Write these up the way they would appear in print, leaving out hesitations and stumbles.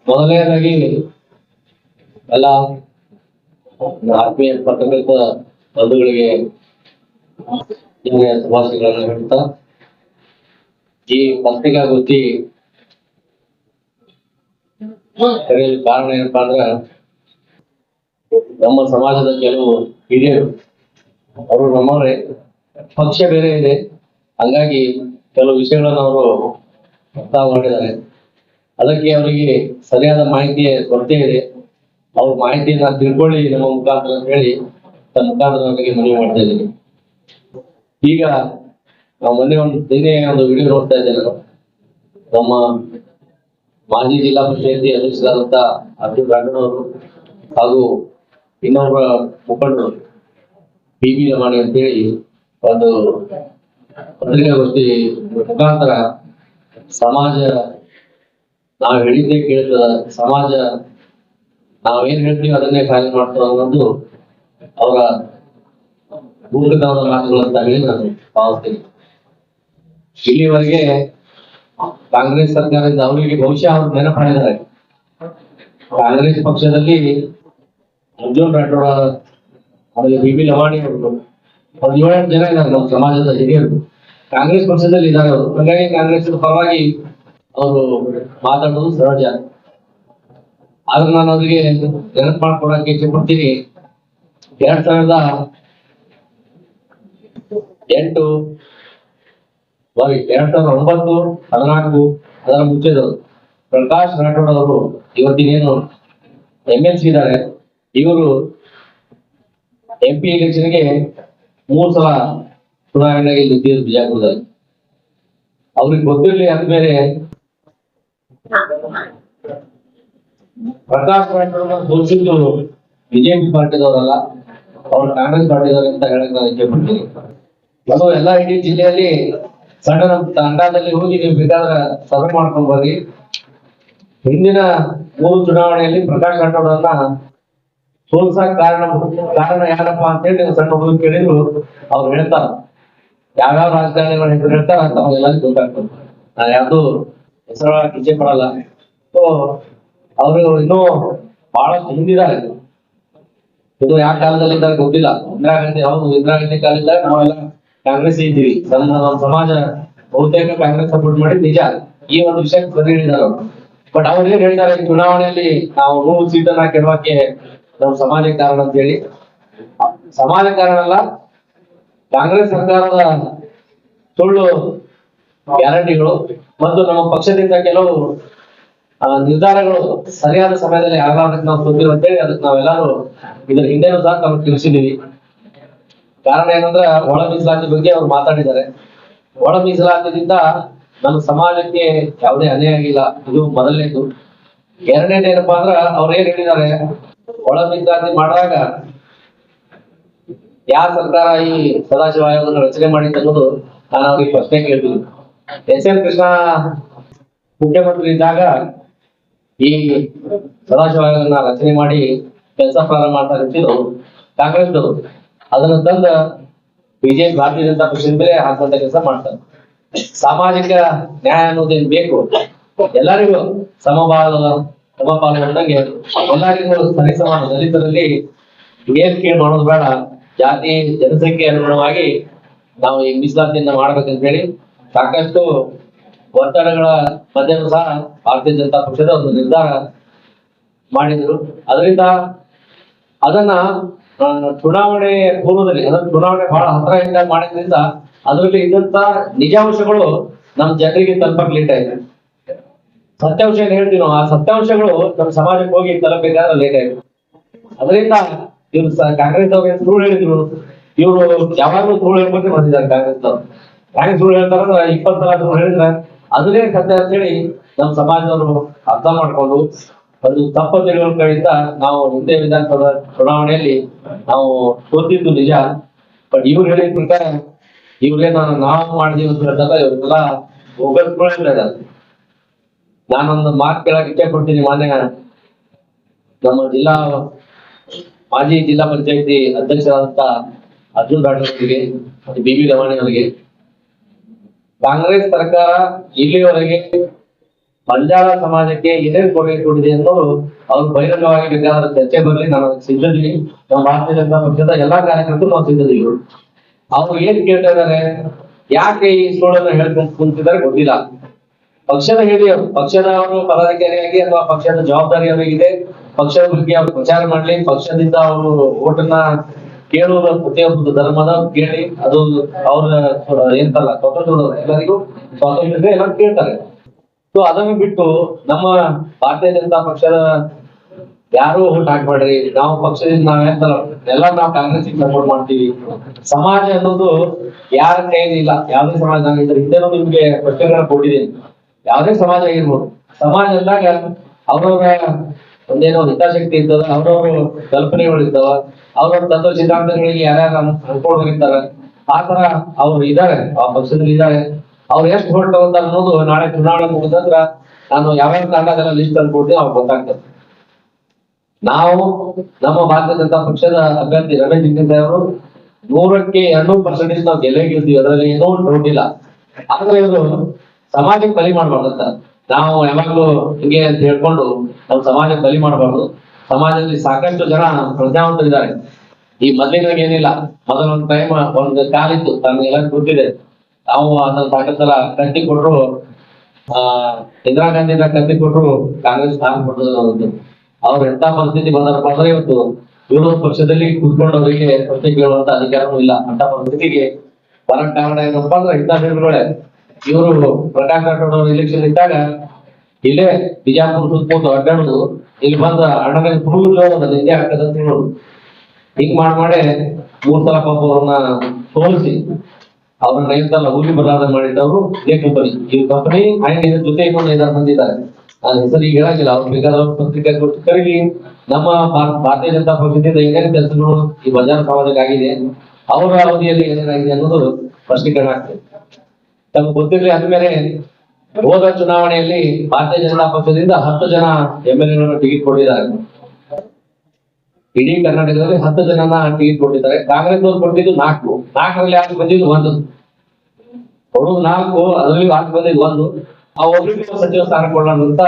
ಮೊದಲನೇದಾಗಿ ಎಲ್ಲ ಆತ್ಮೀಯ ಪತ್ರಕರ್ತ ಬಂಧುಗಳಿಗೆ ಶುಭಾಶಯಗಳನ್ನು ಹೇಳ್ತಾ, ಈ ಪತ್ರಿಕಾಗೋಷ್ಠಿ ಕರೆಯಲು ಕಾರಣ ಏನಪ್ಪಾ ಅಂದ್ರ, ನಮ್ಮ ಸಮಾಜದ ಕೆಲವು ಹಿರಿಯರು ಅವರು ನಮ್ಮವರೇ, ಪಕ್ಷ ಬೇರೆ ಇದೆ, ಹಂಗಾಗಿ ಕೆಲವು ವಿಷಯಗಳನ್ನು ಅವರು ಪ್ರಸ್ತಾವ ಮಾಡಿದ್ದಾರೆ. ಅದಕ್ಕೆ ಅವರಿಗೆ ಸರಿಯಾದ ಮಾಹಿತಿಯ ಕೊರತೆ ಇದೆ. ಅವ್ರ ಮಾಹಿತಿಯನ್ನ ತಿಳ್ಕೊಳ್ಳಿ ನಮ್ಮ ಮುಖಾಂತರ ಅಂತ ಹೇಳಿ ತನ್ನ ಮುಖಾಂತರ ಅವರಿಗೆ ಮನವಿ ಮಾಡ್ತಾ ಇದ್ದೀನಿ. ಈಗ ನಾವು ಮೊನ್ನೆ ಒಂದು ವಿಡಿಯೋ ನೋಡ್ತಾ ಇದ್ದೇನೆ. ನಮ್ಮ ಮಾಜಿ ಜಿಲ್ಲಾ ಪಂಚಾಯತಿ ಅಧ್ಯಕ್ಷರಾದಂತ ಅರ್ಜುನ್ ರಾಠೋಡ್ ಅವರು ಹಾಗೂ ಇನ್ನೊಬ್ಬ ಮುಖಂಡರು PB ರಮಾಣಿ ಅಂತೇಳಿ ಒಂದು ಪತ್ರಿಕಾಗೋಷ್ಠಿ ಮುಖಾಂತರ ಸಮಾಜ ನಾವು ಹೇಳಿದ್ದೇ ಕೇಳ್ತದ, ಸಮಾಜ ನಾವೇನ್ ಹೇಳ್ತೀವಿ ಅದನ್ನೇ ಕಾರ್ಯ ಮಾಡ್ತದ ಅನ್ನೋದು ಅವರ ಮೂರ್ಖತನದ ಮಾತುಗಳಂತ ಹೇಳಿ ನಾನು ಭಾವಿಸ್ತೀನಿ. ಇಲ್ಲಿವರೆಗೆ ಕಾಂಗ್ರೆಸ್ ಸರ್ಕಾರದಿಂದ ಅವರಿಗೆ ಬಹುಶಃ ಅವರು ನೆನಪಾಡಿದ್ದಾರೆ. ಕಾಂಗ್ರೆಸ್ ಪಕ್ಷದಲ್ಲಿ ಅರ್ಜುನ್ ರಾಠೋಡ್ ಅವರಿಗೆ PB ಲವಾಣಿ ಅವರು ಒಂದು 7-8 ಜನ ಇದ್ದಾರೆ ನಮ್ಮ ಸಮಾಜದ ಹಿರಿಯರು ಕಾಂಗ್ರೆಸ್ ಪಕ್ಷದಲ್ಲಿ ಇದ್ದಾರೆ. ಅವರು ಹಾಗಾಗಿ ಕಾಂಗ್ರೆಸ್ ಪರವಾಗಿ ಅವರು ಮಾತಾಡೋದು ಸಹಜ. ಆದ್ರೆ ನಾನು ಅವರಿಗೆ ನೆನಪು ಮಾಡ್ಕೊಡಕ್ಕೆ ಇಚ್ಛೆ ಪಡ್ತೀನಿ. 2008 2009, 14 ಅದರ ಮುಂಚೆದವರು ಪ್ರಕಾಶ್ ರಾಠೋಡ್ ಅವರು ಇವತ್ತಿನೇನು MLC ಇದ್ದಾರೆ, ಇವರು MP ಎಲೆಕ್ಷನ್ಗೆ 3 ಸಲ ಚುನಾವಣೆಗೆ ನಿಂತಿದ್ದು ಬಿಜಾಪುರದಲ್ಲಿ. ಅವ್ರಿಗೆ ಗೊತ್ತಿರ್ಲಿ ಅಂದ್ಮೇಲೆ ಪ್ರಕಾಶ್ ರಾಠೋಡ್ ಸೋಲಿಸಿದ್ದು ಬಿಜೆಪಿ ಪಾರ್ಟಿದವರಲ್ಲ, ಅವ್ರು ಕಾಂಗ್ರೆಸ್ ಪಾರ್ಟಿದವರು ಅಂತ ಹೇಳಕ್ ನಾನು ಇಚ್ಛೆ ಪಡ್ತೀನಿ. ಅದು ಎಲ್ಲ ಇಡೀ ಜಿಲ್ಲೆಯಲ್ಲಿ ಸಣ್ಣ ನಮ್ಮ ತಂಡದಲ್ಲಿ ಹೋಗಿ ನೀವು ಬೇಕಾದ್ರೆ ಸಭೆ ಮಾಡ್ಕೊಂಡು ಬರ್ರಿ. ಹಿಂದಿನ 3 ಚುನಾವಣೆಯಲ್ಲಿ ಪ್ರಕಾಶ್ ರಾಠೋಡ್ ಅನ್ನ ಸೋಲ್ಸಕ್ ಕಾರಣ ಯಾರಪ್ಪ ಅಂತೇಳಿ ನೀವು ಸಣ್ಣ ಹುಡುಗ ಕೇಳಿದ್ರು ಅವ್ರು ಹೇಳ್ತಾರ. ಯಾವ್ಯಾವ ರಾಜಕಾರಣಿಗಳ ಹೆಸರು ಹೇಳ್ತಾರ ಅಂತ ಅವ್ರಿಗೆಲ್ಲರಿಗೂ ಗೊತ್ತಾಗ್ತದೆ. ನಾನು ಯಾವ್ದು ಹೆಸರು ಇಚ್ಛೆ ಪಡಲ್ಲ. ಸೊ ಅವರು ಇನ್ನೂ ಬಹಳ ಹಿಂದಿದ್ದಾರೆ. ಇದು ಯಾವ ಕಾಲದಲ್ಲಿ ಇದ್ದಾಗ ಗೊತ್ತಿಲ್ಲ. ಇಂದಿರಾ ಗಾಂಧಿ ಕಾಲದಾಗ ನಾವೆಲ್ಲ ಕಾಂಗ್ರೆಸ್ ಇದ್ದೀವಿ. ನಮ್ಮ ಸಮಾಜ ಬಹುತೇಕ ಕಾಂಗ್ರೆಸ್ ಸಪೋರ್ಟ್ ಮಾಡಿದ್ ನಿಜ. ಈ ಒಂದು ವಿಷಯಕ್ಕೆ ಸರಿ ಹೇಳಿದಾರೆ ಅವರು. ಬಟ್ ಅವ್ರು ಏನ್ ಹೇಳಿದ್ದಾರೆ, ಚುನಾವಣೆಯಲ್ಲಿ ನಾವು 100 ಸೀಟನ್ನ ಗೆಲ್ಲುವಕ್ಕೆ ನಮ್ಮ ಸಮಾಜ ಕಾರಣ ಅಂತ ಹೇಳಿ. ಸಮಾಜ ಕಾರಣ ಅಲ್ಲ, ಕಾಂಗ್ರೆಸ್ ಸರ್ಕಾರದ ಸುಳ್ಳು ಗ್ಯಾರಂಟಿಗಳು ಮತ್ತು ನಮ್ಮ ಪಕ್ಷದಿಂದ ಕೆಲವು ನಿರ್ಧಾರಗಳು ಸರಿಯಾದ ಸಮಯದಲ್ಲಿ ಆಗಲಾರ್ದಕ್ಕೆ ನಾವು ಸೋತಿರೋ ಅಂತೇಳಿ ಅದಕ್ಕೆ ನಾವೆಲ್ಲರೂ ಇದರ ಹಿಂದೆನೂ ಸಹ ನಾವು ತಿಳಿಸಿದೀವಿ. ಕಾರಣ ಏನಂದ್ರೆ ಒಳ ಮೀಸಲಾತಿ ಬಗ್ಗೆ ಅವ್ರು ಮಾತಾಡಿದ್ದಾರೆ. ಒಳ ಮೀಸಲಾತಿಯಿಂದ ನಮ್ಮ ಸಮಾಜಕ್ಕೆ ಯಾವುದೇ ಅನ್ಯಾಯ ಆಗಿಲ್ಲ, ಇದು ಮೊದಲನೇದು. ಎರಡನೇದು ಏನಪ್ಪಾ ಅಂದ್ರ ಅವ್ರು ಏನ್ ಹೇಳಿದ್ದಾರೆ, ಒಳ ಮೀಸಲಾತಿ ಮಾಡಿದಾಗ ಯಾವ ಸರ್ಕಾರ ಈ ಸದಾಶಿವ ಆಯೋಗವನ್ನು ರಚನೆ ಮಾಡಿತ್ತು ಅನ್ನೋದು ನಾನು ಅವ್ರಿಗೆ ಪ್ರಶ್ನೆ ಕೇಳ್ತೀನಿ. SM ಕೃಷ್ಣ ಮುಖ್ಯಮಂತ್ರಿ ಇದ್ದಾಗ ಈ ಸದಾಶಿವ ಆಯೋಗನ ರಚನೆ ಮಾಡಿ ಕೆಲಸ ಪ್ರಾರಂಭ ಮಾಡ್ತಾ ಇರ್ತಿದ್ರು ಕಾಂಗ್ರೆಸ್ನವರು. ಅದನ್ನ ತಂದ ಬಿಜೆಪಿ ಭಾರತೀಯ ಜನತಾ ಪಕ್ಷದ ಮೇಲೆ ಹಾಕುವಂತ ಕೆಲಸ ಮಾಡ್ತಾರೆ. ಸಾಮಾಜಿಕ ನ್ಯಾಯ ಅನ್ನೋದೇನ್ ಬೇಕು, ಎಲ್ಲರಿಗೂ ಸಮಪಾಲು ಬಂದಂಗೆ ಎಲ್ಲರಿಗೂ ಸರಿಸಮಾನ, ದಲಿತರಲ್ಲಿ ಏನ್ ಕೀಳು ಮಾಡೋದು ಬೇಡ, ಜಾತಿ ಜನಸಂಖ್ಯೆ ಅನುಗುಣವಾಗಿ ನಾವು ಈ ಮೀಸಲಾತಿಯನ್ನ ಮಾಡ್ಬೇಕಂತ ಹೇಳಿ ಸಾಕಷ್ಟು ಒತ್ತಡಗಳ ಮಧ್ಯನೂ ಸಹ ಭಾರತೀಯ ಜನತಾ ಪಕ್ಷದ ಒಂದು ನಿರ್ಧಾರ ಮಾಡಿದ್ರು. ಅದರಿಂದ ಅದನ್ನ ಚುನಾವಣೆ ಪೂರ್ವದಲ್ಲಿ, ಅದನ್ನ ಚುನಾವಣೆ ಬಹಳ ಹತ್ತಿರದಿಂದ ಮಾಡಿದ್ರಿಂದ ಅದರಲ್ಲಿ ಇದ್ದಂತ ನಿಜಾಂಶಗಳು ನಮ್ಮ ಜನರಿಗೆ ತಲುಪಕ್ ಲೇಟ್ ಆಯ್ತು. ಸತ್ಯಾಂಶ ಏನ್ ಹೇಳ್ತೀವಿ ನಾವು, ಆ ಸತ್ಯಾಂಶಗಳು ನಮ್ಮ ಸಮಾಜಕ್ಕೆ ಹೋಗಿ ತಲುಪಬೇಕಾದ್ರೆ ಲೇಟ್ ಆಯ್ತು. ಅದರಿಂದ ಇವ್ರು ಕಾಂಗ್ರೆಸ್ ಅವ್ರಿಗೆ ಸುಳ್ಳು ಹೇಳಿದ್ರು. ಇವರು ಯಾವಾಗ್ಲೂ ಸುಳ್ಳು ಹೇಳ್ಬೇಕು ಬಂದಿದ್ದಾರೆ ಕಾಂಗ್ರೆಸ್ನವ್ರು. ಕಾಂಗ್ರೆಸ್ ಸುಳ್ಳು ಹೇಳ್ತಾರ 20 ಸಲ ಸುಳ್ಳು ಹೇಳಿದ್ರೆ ಅದನ್ನೇ ಸತ್ಯ ಅಂತ ಹೇಳಿ ನಮ್ಮ ಸಮಾಜದವರು ಅರ್ಥ ಮಾಡ್ಕೊಂಡು ಒಂದು ತಪ್ಪ ತಿಳುವಳಿಕೆಯಿಂದ ನಾವು ಹಿಂದೆ ವಿಧಾನಸಭಾ ಚುನಾವಣೆಯಲ್ಲಿ ನಾವು ಸೋತಿದ್ದು ನಿಜ. ಬಟ್ ಇವ್ರು ಹೇಳಿದ ಪ್ರಕಾರ ಇವ್ರೇನ ನಾವು ಮಾಡಿದೀವಿ ಅಂತ ಹೇಳಿದಾಗ ಇವ್ರೆಲ್ಲ ಹೋಗ್ತಾರೆ. ನಾನೊಂದು ಮಾತು ಕೇಳಕ್ ಇಚ್ಛೆ ಪಡ್ತೀನಿ. ಮಾನ್ಯ ನಮ್ಮ ಮಾಜಿ ಜಿಲ್ಲಾ ಪಂಚಾಯತಿ ಅಧ್ಯಕ್ಷರಾದಂತ ಅರ್ಜುನ್ ರಾಠೋಡ್ ಅವರಿಗೆ ಮತ್ತು BB ರಮಾಣಿ ಅವರಿಗೆ, ಕಾಂಗ್ರೆಸ್ ಸರ್ಕಾರ ಇಲ್ಲಿವರೆಗೆ ಬಂಜಾರ ಸಮಾಜಕ್ಕೆ ಏನೇನು ಕೊಡುಗೆ ಕೊಟ್ಟಿದೆ ಅನ್ನೋದು ಅವ್ರು ಬಹಿರಂಗವಾಗಿ ಬೇಕಾದ್ರೆ ಚರ್ಚೆ ಬರಲಿ, ನಾನು ಸಿದ್ಧದೀನಿ. ನಮ್ಮ ಭಾರತೀಯ ಜನತಾ ಪಕ್ಷದ ಎಲ್ಲಾ ಕಾರ್ಯಕರ್ತರು ನಾವು ಸಿದ್ಧದೀವಿ. ಅವ್ರು ಏನ್ ಕೇಳ್ತಾ ಇದಾರೆ, ಯಾಕೆ ಈ ಸುಳ್ಳನ್ನು ಹೇಳ್ಕೊಂಡು ಕುಂತಿದ್ದಾರೆ ಗೊತ್ತಿಲ್ಲ. ಪಕ್ಷದ ಹಿರಿಯರು, ಪಕ್ಷದ ಅವರು ಪದಾಧಿಕಾರಿಯಾಗಿ ಅಥವಾ ಪಕ್ಷದ ಜವಾಬ್ದಾರಿ ಅವರಿಗಿದೆ, ಪಕ್ಷದ ಬಗ್ಗೆ ಅವ್ರು ಪ್ರಚಾರ ಮಾಡ್ಲಿ, ಪಕ್ಷದಿಂದ ಅವರು ಓಟನ್ನ ಕೇಳುವ ಪ್ರತಿಯೊಂದು ಧರ್ಮದ ಕೇಳಿ, ಅದು ಅವ್ರ ಎಂತಲ್ಲ ಸ್ವತಂತ್ರ, ಎಲ್ಲರಿಗೂ ಸ್ವಾತಂತ್ರ್ಯ ಎಲ್ಲ ಕೇಳ್ತಾರೆ. ಸೊ ಅದನ್ನು ಬಿಟ್ಟು ನಮ್ಮ ಭಾರತೀಯ ಜನತಾ ಪಕ್ಷದ ಯಾರು ಓಟ್ ಹಾಕ್ಬೇಡ್ರಿ, ನಾವು ಪಕ್ಷದಿಂದ ಎಲ್ಲ ನಾವು ಕಾಂಗ್ರೆಸ್ ಸಪೋರ್ಟ್ ಮಾಡ್ತೀವಿ. ಸಮಾಜ ಅನ್ನೋದು ಯಾರ ಕೈಯಲ್ಲಿ ಇಲ್ಲ, ಯಾವುದೇ ಸಮಾಜ. ನಾನು ಇದ್ರ ಹಿಂದೆನೂ ನಿಮ್ಗೆ ಪ್ರಶ್ನೆಗಳನ್ನ ಕೊಟ್ಟಿದ್ದೀನಿ. ಯಾವುದೇ ಸಮಾಜ ಆಗಿರ್ಬೋದು, ಸಮಾಜ ಅಂದಾಗ ಅವ್ರವ್ರ ಒಂದೇನೋ ಹಿತಾಸಕ್ತಿ ಇರ್ತದ, ಅವ್ರವ್ರ ಕಲ್ಪನೆಗಳು ಇರ್ತಾವ, ಅವ್ರವ್ರ ತತ್ವ ಸಿದ್ಧಾಂತಗಳಿಗೆ ಯಾರ್ಯಾರು ಅನ್ಕೊಂಡಿರ್ತಾರ, ಆ ತರ ಅವ್ರು ಇದಾರೆ, ಆ ಪಕ್ಷದಲ್ಲಿ ಇದಾರೆ. ಅವ್ರು ಎಷ್ಟು ವೋಟ್ ತಗೋತಾರ ಅನ್ನೋದು ನಾಳೆ ಚುನಾವಣೆ ಮುಗಿದಂದ್ರ ನಾನು ಯಾವ್ಯಾವ ಕಾರಣದಲ್ಲ ಲಿಸ್ಟ್ ತಂದ್ಕೊಡ್ತೀನಿ, ಅವ್ರು ಗೊತ್ತಾಗ್ತದೆ. ನಾವು ನಮ್ಮ ಭಾರತೀಯ ಜನತಾ ಪಕ್ಷದ ಅಭ್ಯರ್ಥಿ ರಮೇಶ್ ಜಿಗಜಿಣಗಿ ಅವರು 100ಕ್ಕೆ 200% ನಾವು ಗೆಲ್ಲೇ ಗೆಲ್ತೀವಿ, ಅದರಲ್ಲಿ ಏನೋ ಡೌಟ್ ಇಲ್ಲ. ಆದ್ರೆ ಇವರು ಸಮಾಜಕ್ಕೆ ಬಲಿ ಮಾಡ್ಬಾರ್ದಂತ ನಾವು ಯಾವಾಗ್ಲೂ ಹಿಂಗೆ ಅಂತ ಹೇಳ್ಕೊಂಡು ನಾವು ಸಮಾಜಕ್ಕೆ ಬಲಿ ಮಾಡಬಾರ್ದು. ಸಮಾಜದಲ್ಲಿ ಸಾಕಷ್ಟು ಜನ ಪ್ರಜ್ಞಾವಂತರಿದ್ದಾರೆ. ಈ ಮೊದಲಿನಾಗ ಏನಿಲ್ಲ, ಮೊದಲೊಂದು ಟೈಮ್ ಒಂದು ಕಾಲಿತ್ತು, ತನಗೆಲ್ಲ ಗೊತ್ತಿದೆ. ನಾವು ಅದನ್ನ ಸಾಕಷ್ಟೆಲ್ಲ ಕಟ್ಟಿ ಕೊಟ್ರು, ಇಂದಿರಾ ಗಾಂಧಿನ ಕಟ್ಟಿ ಕೊಟ್ರು ಕಾಂಗ್ರೆಸ್ ಸ್ಥಾನ ಕೊಟ್ಟದ್ದು. ಅವ್ರ ಎಂತ ಪರಿಸ್ಥಿತಿ ಬಂದಾರಪ್ಪ ಅಂದ್ರೆ ಇವತ್ತು ವಿರೋಧ ಪಕ್ಷದಲ್ಲಿ ಕೂತ್ಕೊಂಡು ಅವರಿಗೆ ಪ್ರಶ್ನೆ ಕೇಳುವಂತ ಅಧಿಕಾರನೂ ಇಲ್ಲ. ಅಂತ ಪರಿಸ್ಥಿತಿಗೆ ಬರಕ್ ಕಾರಣ ಏನಪ್ಪ ಅಂದ್ರೆ ಹಿತಾಸಕ್ತಿಗಳೇ. ಇವರು ಪ್ರಕಾಶ್ ರಾಠೋಡ್ ಅವರು ಎಲೆಕ್ಷನ್ ಇದ್ದಾಗ ಇಲ್ಲೇ ಬಿಜಾಪುರ ಸುತ್ತಮುತ್ತ ಅಡ್ಡಾಡುದು, ಇಲ್ಲಿ ಬಂದ ಅಣ್ಣನ ಹುಡುಗ ಜೋಳದ ನಿಜೆ ಆಗ್ತದಂತ ಹೇಳೋದು. ಹಿಂಗ್ ಮಾಡಿ 3 ಸಲ ಪಾಪ ಅವ್ರನ್ನ ಸೋಲಿಸಿ ಅವ್ರನ್ನ ಎಂತಲ್ಲ ಊರಿ ಬರಾದ ಮಾಡಿದ್ದವರು ಇದೇ ಕಂಪನಿ. ಈ ಕಂಪನಿ ಇದ್ರ ಜೊತೆ ಇನ್ನೊಂದು 5 ಮಂದಿ ಇದ್ದಾರೆ. ನಾನು ಹೆಸರು ಈಗ ಹೇಳಂಗಿಲ್ಲ, ಅವ್ರು ಬೇಕಾದ ಪತ್ರಿಕೆ ಕೊಟ್ಟು ಕರೀಲಿ. ನಮ್ಮ ಭಾರತೀಯ ಜನತಾ ಪಕ್ಷದಿಂದ ಏನೇನು ಕೆಲಸಗಳು ಈ ಬಜಾರ್ ಸಮಾಜಕ್ಕೆ ಆಗಿದೆ, ಅವರ ಅವಧಿಯಲ್ಲಿ ಏನೇನಾಗಿದೆ ಅನ್ನೋದು ಸ್ಪಷ್ಟೀಕರಣ ಆಗ್ತದೆ. ತಮ್ಗೆ ಗೊತ್ತಿರಲಿ. ಆದ್ಮೇಲೆ ಹೋದ ಚುನಾವಣೆಯಲ್ಲಿ ಭಾರತೀಯ ಜನತಾ ಪಕ್ಷದಿಂದ 10 ಜನ MLA ಟಿಕೆಟ್ ಕೊಟ್ಟಿದ್ದಾರೆ. ಇಡೀ ಕರ್ನಾಟಕದಲ್ಲಿ 10 ಜನನ ಟಿಕೆಟ್ ಕೊಟ್ಟಿದ್ದಾರೆ. ಕಾಂಗ್ರೆಸ್ ಅವ್ರು ಕೊಟ್ಟಿದ್ದು 4ರಲ್ಲಿ 6 ಬಂದಿದ್ದು 1, ಕೊಡೋದು 4, ಅದರಲ್ಲಿ 6 ಬಂದಿದ್ದು 1. ಆ ಒಬ್ಬರಿಗೆ ಸಚಿವ ಸ್ಥಾನ ಕೊಡೋಣ ಅಂತ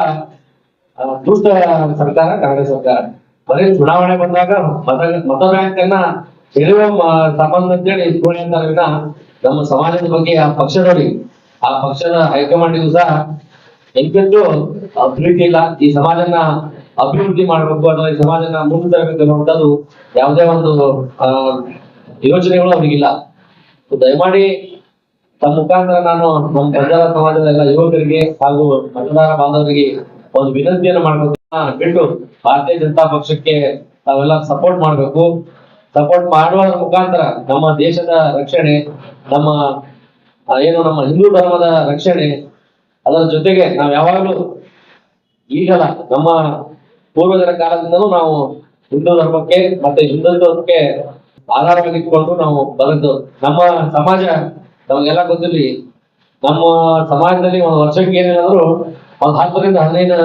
ದುಷ್ಟ ಸರ್ಕಾರ ಕಾಂಗ್ರೆಸ್ ಸರ್ಕಾರ. ಬರೀ ಚುನಾವಣೆ ಬಂದಾಗ ಮತ ಬ್ಯಾಂಕ್ ಅನ್ನ ಸೆಳೆಯುವ ಸಂಬಂಧ ಅಂತೇಳಿ ಇಟ್ಕೊಳ್ಳಿ ಅಂತಾರೆ ವಿನ ನಮ್ಮ ಸಮಾಜದ ಬಗ್ಗೆ ಆ ಪಕ್ಷದ ಹೈಕಮಾಂಡಿಗೂ ಸಹ ಎಂತೆಂಟು ಪ್ರೀತಿ ಇಲ್ಲ. ಈ ಸಮಾಜನ ಅಭಿವೃದ್ಧಿ ಮಾಡ್ಬೇಕು ಅಥವಾ ಈ ಸಮಾಜನ ಮುಂದೆ ತರಬೇಕು ಅನ್ನುವಂಥದ್ದು ಯಾವುದೇ ಒಂದು ಯೋಚನೆಗಳು ಅವ್ರಿಗಿಲ್ಲ. ದಯಮಾಡಿ ತಮ್ಮ ಮುಖಾಂತರ ನಾನು ನಮ್ಮ ಪ್ರಜಾ ಸಮಾಜದ ಎಲ್ಲ ಯುವಕರಿಗೆ ಹಾಗೂ ಮತದಾರ ಬಾಂಧವರಿಗೆ ಒಂದು ವಿನಂತಿಯನ್ನು ಮಾಡ್ಬೇಕು. ಬಿಟ್ಟು ಭಾರತೀಯ ಜನತಾ ಪಕ್ಷಕ್ಕೆ ತಾವೆಲ್ಲ ಸಪೋರ್ಟ್ ಮಾಡ್ಬೇಕು. ಸಪೋರ್ಟ್ ಮಾಡುವುದರ ಮುಖಾಂತರ ನಮ್ಮ ದೇಶದ ರಕ್ಷಣೆ, ನಮ್ಮ ನಮ್ಮ ಹಿಂದೂ ಧರ್ಮದ ರಕ್ಷಣೆ, ಅದರ ಜೊತೆಗೆ ನಾವು ಯಾವಾಗಲೂ ಈಗಲ್ಲ, ನಮ್ಮ ಪೂರ್ವಜರ ಕಾಲದಿಂದಲೂ ನಾವು ಹಿಂದೂ ಧರ್ಮಕ್ಕೆ ಮತ್ತೆ ಹಿಂದುತ್ವಕ್ಕೆ ಆಧಾರವಾಗಿಟ್ಕೊಂಡು ನಾವು ಬರೆದು ನಮ್ಮ ಸಮಾಜ ನಮಗೆಲ್ಲ ಗೊತ್ತಿರಲಿ. ನಮ್ಮ ಸಮಾಜದಲ್ಲಿ ಒಂದು ವರ್ಷಕ್ಕೆ ಏನೇನಾದ್ರು ಒಂದು 10ರಿಂದ 15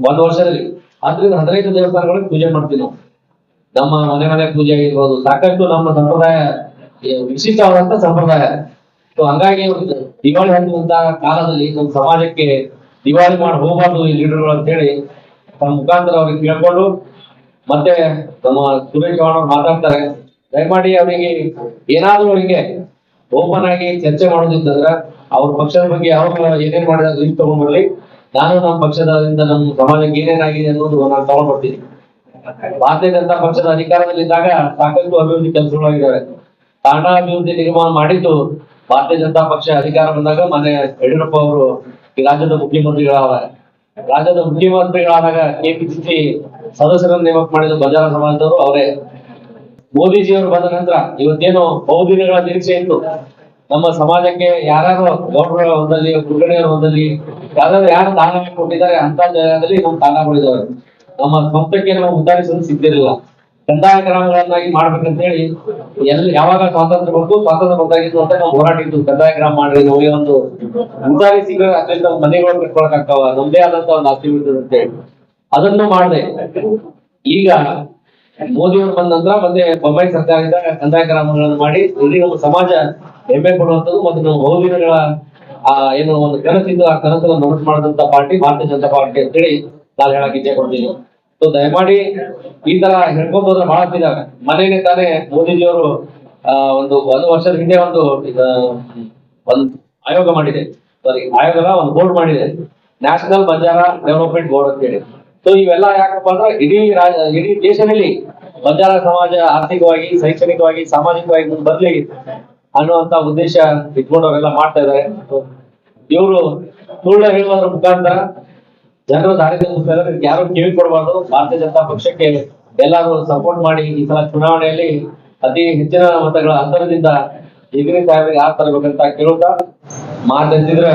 ಒಂದು ವರ್ಷದಲ್ಲಿ 10ರಿಂದ 15 ದೇವಸ್ಥಾನಗಳಿಗೆ ಪೂಜೆ ಮಾಡ್ತೀವಿ ನಾವು. ನಮ್ಮ ಮನೆ ಪೂಜೆ ಆಗಿರ್ಬೋದು, ಸಾಕಷ್ಟು ನಮ್ಮ ಸಂಪ್ರದಾಯ ವಿಶಿಷ್ಟವಾದಂತ ಸಂಪ್ರದಾಯ. ಸೊ ಹಂಗಾಗಿ ದಿವಾಳಿ ಹಚ್ಚುವಂತ ಕಾಲದಲ್ಲಿ ನಮ್ಮ ಸಮಾಜಕ್ಕೆ ದಿವಾಳಿ ಮಾಡಿ ಹೋಗ್ಬಾರ್ದು ಈ ಲೀಡರ್ಗಳು ಅಂತ ಹೇಳಿ ತಮ್ಮ ಮುಖಾಂತರ ಅವ್ರಿಗೆ ಕೇಳ್ಕೊಂಡು, ಮತ್ತೆ ನಮ್ಮ ಸುರೇಶ್ ಚೌಹಾಣ್ ಅವ್ರು ಮಾತಾಡ್ತಾರೆ. ದಯಮಾಡಿ ಅವರಿಗೆ ಏನಾದ್ರೂ ಅವರಿಗೆ ಓಪನ್ ಆಗಿ ಚರ್ಚೆ ಮಾಡೋದಿತ್ತಂದ್ರ ಅವ್ರ ಪಕ್ಷದ ಬಗ್ಗೆ ಅವ್ರು ಏನೇನ್ ಮಾಡಿದ ಲಿಸ್ಟ್ ತಗೊಂಡ್ಬರ್ಲಿ. ನಾನು ನಮ್ಮ ಪಕ್ಷದಿಂದ ನಮ್ಮ ಸಮಾಜಕ್ಕೆ ಏನೇನಾಗಿದೆ ಅನ್ನೋದು ನಾನು ತಗೊಂಡ್ ಬರ್ತೀನಿ. ಭಾರತೀಯ ಜನತಾ ಪಕ್ಷದ ಅಧಿಕಾರದಲ್ಲಿದ್ದಾಗ ಸಾಕಷ್ಟು ಅಭಿವೃದ್ಧಿ ಕೆಲಸಗಳಾಗಿದ್ದಾವೆ. ತಾಂಡಾ ಅಭಿವೃದ್ಧಿ ನಿರ್ಮಾಣ ಮಾಡಿದ್ದು ಭಾರತೀಯ ಜನತಾ ಪಕ್ಷ ಅಧಿಕಾರ ಬಂದಾಗ ಮನೆ ಯಡಿಯೂರಪ್ಪ ಅವರು ಈ ರಾಜ್ಯದ ಮುಖ್ಯಮಂತ್ರಿಗಳಾದಾಗ KPCC ಸದಸ್ಯರನ್ನು ನೇಮಕ ಮಾಡಿದ ಬಜಾರ ಸಮಾಜದವರು ಅವರೇ. ಮೋದಿಜಿಯವರು ಬಂದ ನಂತರ ಇವತ್ತೇನು ಬಹುದಿನಗಳ ನಿರೀಕ್ಷೆ ಇತ್ತು, ನಮ್ಮ ಸಮಾಜಕ್ಕೆ ಯಾರು ಗೌಡ್ರ ಹೊಂದಲ್ಲಿ, ಕುರುಗಣಿಯರ ಹೊಂದಲ್ಲಿ ಯಾರು ದಾನ ಕೊಟ್ಟಿದ್ದಾರೆ ಅಂತ ಜಾಗದಲ್ಲಿ ನಮ್ಮ ತಾಣಗಳಿದ್ದಾವೆ. ನಮ್ಮ ಸ್ವಂತಕ್ಕೆ ನಾವು ಉದ್ದಾರಿಸಲು ಸಿಗ್ತಿರಲಿಲ್ಲ. ಕಂದಾಯ ಗ್ರಾಮಗಳನ್ನಾಗಿ ಮಾಡ್ಬೇಕಂತ ಹೇಳಿ ಯಾವಾಗ ಸ್ವಾತಂತ್ರ್ಯ ಬಂದಾಗಿತ್ತು ಅಂತ ನಾವು ಹೋರಾಟ ಇತ್ತು. ಕಂದಾಯ ಗ್ರಾಮ ಮಾಡ್ರಿ, ನಮಗೆ ಒಂದು ಉದ್ದಾರಿ ಸಿಗೋ ಅತ್ಯಂತ ಮನೆಗಳು ಕಟ್ಕೊಳಕ್ ಆಗ್ತಾವ, ನಮ್ದೇ ಆದಂತ ಒಂದು ಆಸ್ತಿ ಬೀಳ್ತದೆ ಅಂತ ಹೇಳಿ ಅದನ್ನು ಮಾಡಿದೆ. ಈಗ ಮೋದಿಯವರು ಬಂದ ನಂತರ ಮತ್ತೆ ಬೊಮ್ಮಾಯಿ ಸರ್ಕಾರದಿಂದ ಕಂದಾಯ ಗ್ರಾಮಗಳನ್ನು ಮಾಡಿ ಇಡೀ ನಮ್ಮ ಸಮಾಜ ಹೆಮ್ಮೆ ಪಡುವಂಥದ್ದು ಮತ್ತು ನಮ್ಮ ಬಹುದಿನಗಳ ಏನು ಒಂದು ಕನಸಿದ್ದು ಆ ಕನಸನ್ನು ನನಸು ಮಾಡಿದಂತ ಪಾರ್ಟಿ ಭಾರತೀಯ ಜನತಾ ಪಾರ್ಟಿ ಅಂತೇಳಿ ನಾನು ಹೇಳಕ್ ಇಚ್ಛೆ ಕೊಡ್ತೀನಿ. ಸೊ ದಯಮಾಡಿ ಈ ತರ ಹೇಳ್ಕೊಂಡು ಹೋದ್ರೆ ಬಹಳ ಇದಾವೆ. ಮನೆಗೆ ತಾನೇ ಮೋದಿಜಿಯವರು ಒಂದು ವರ್ಷದ ಹಿಂದೆ ಒಂದು ಆಯೋಗ ಮಾಡಿದೆ, ಆಯೋಗದ ಒಂದು ಬೋರ್ಡ್ ಮಾಡಿದೆ, ನ್ಯಾಷನಲ್ ಬಂಜಾರ ಡೆವಲಪ್ಮೆಂಟ್ ಬೋರ್ಡ್ ಅಂತ ಹೇಳಿ. ಸೊ ಇವೆಲ್ಲ ಯಾಕಪ್ಪ ಅಂದ್ರೆ ಇಡೀ ದೇಶದಲ್ಲಿ ಬಂಜಾರ ಸಮಾಜ ಆರ್ಥಿಕವಾಗಿ, ಶೈಕ್ಷಣಿಕವಾಗಿ, ಸಾಮಾಜಿಕವಾಗಿ ಮುಂದೆ ಬರ್ಲಿ ಅನ್ನುವಂತ ಉದ್ದೇಶ ಇಟ್ಕೊಂಡು ಅವರೆಲ್ಲ ಮಾಡ್ತಾ ಇದ್ದಾರೆ. ಇವರು ಸುಳ್ಳು ಹೇಳುವುದರ ಮುಖಾಂತರ ಜನರು ದಾರಿ ತಪ್ಪಿಸ್ತಾರೆ. ಯಾರು ಕಿವಿ ಕೊಡಬಾರ್ದು. ಭಾರತೀಯ ಜನತಾ ಪಕ್ಷಕ್ಕೆ ಎಲ್ಲರೂ ಸಪೋರ್ಟ್ ಮಾಡಿ ಈ ಸಲ ಚುನಾವಣೆಯಲ್ಲಿ ಅತಿ ಹೆಚ್ಚಿನ ಮತಗಳ ಅಂತರದಿಂದ ಜಿಗಣಿ ಸಾಹೇಬರಿಗೆ ಯಾರು ತರಬೇಕಂತ ಕೇಳುತ್ತಾ, ಮಾತೆತ್ತಿದ್ರೆ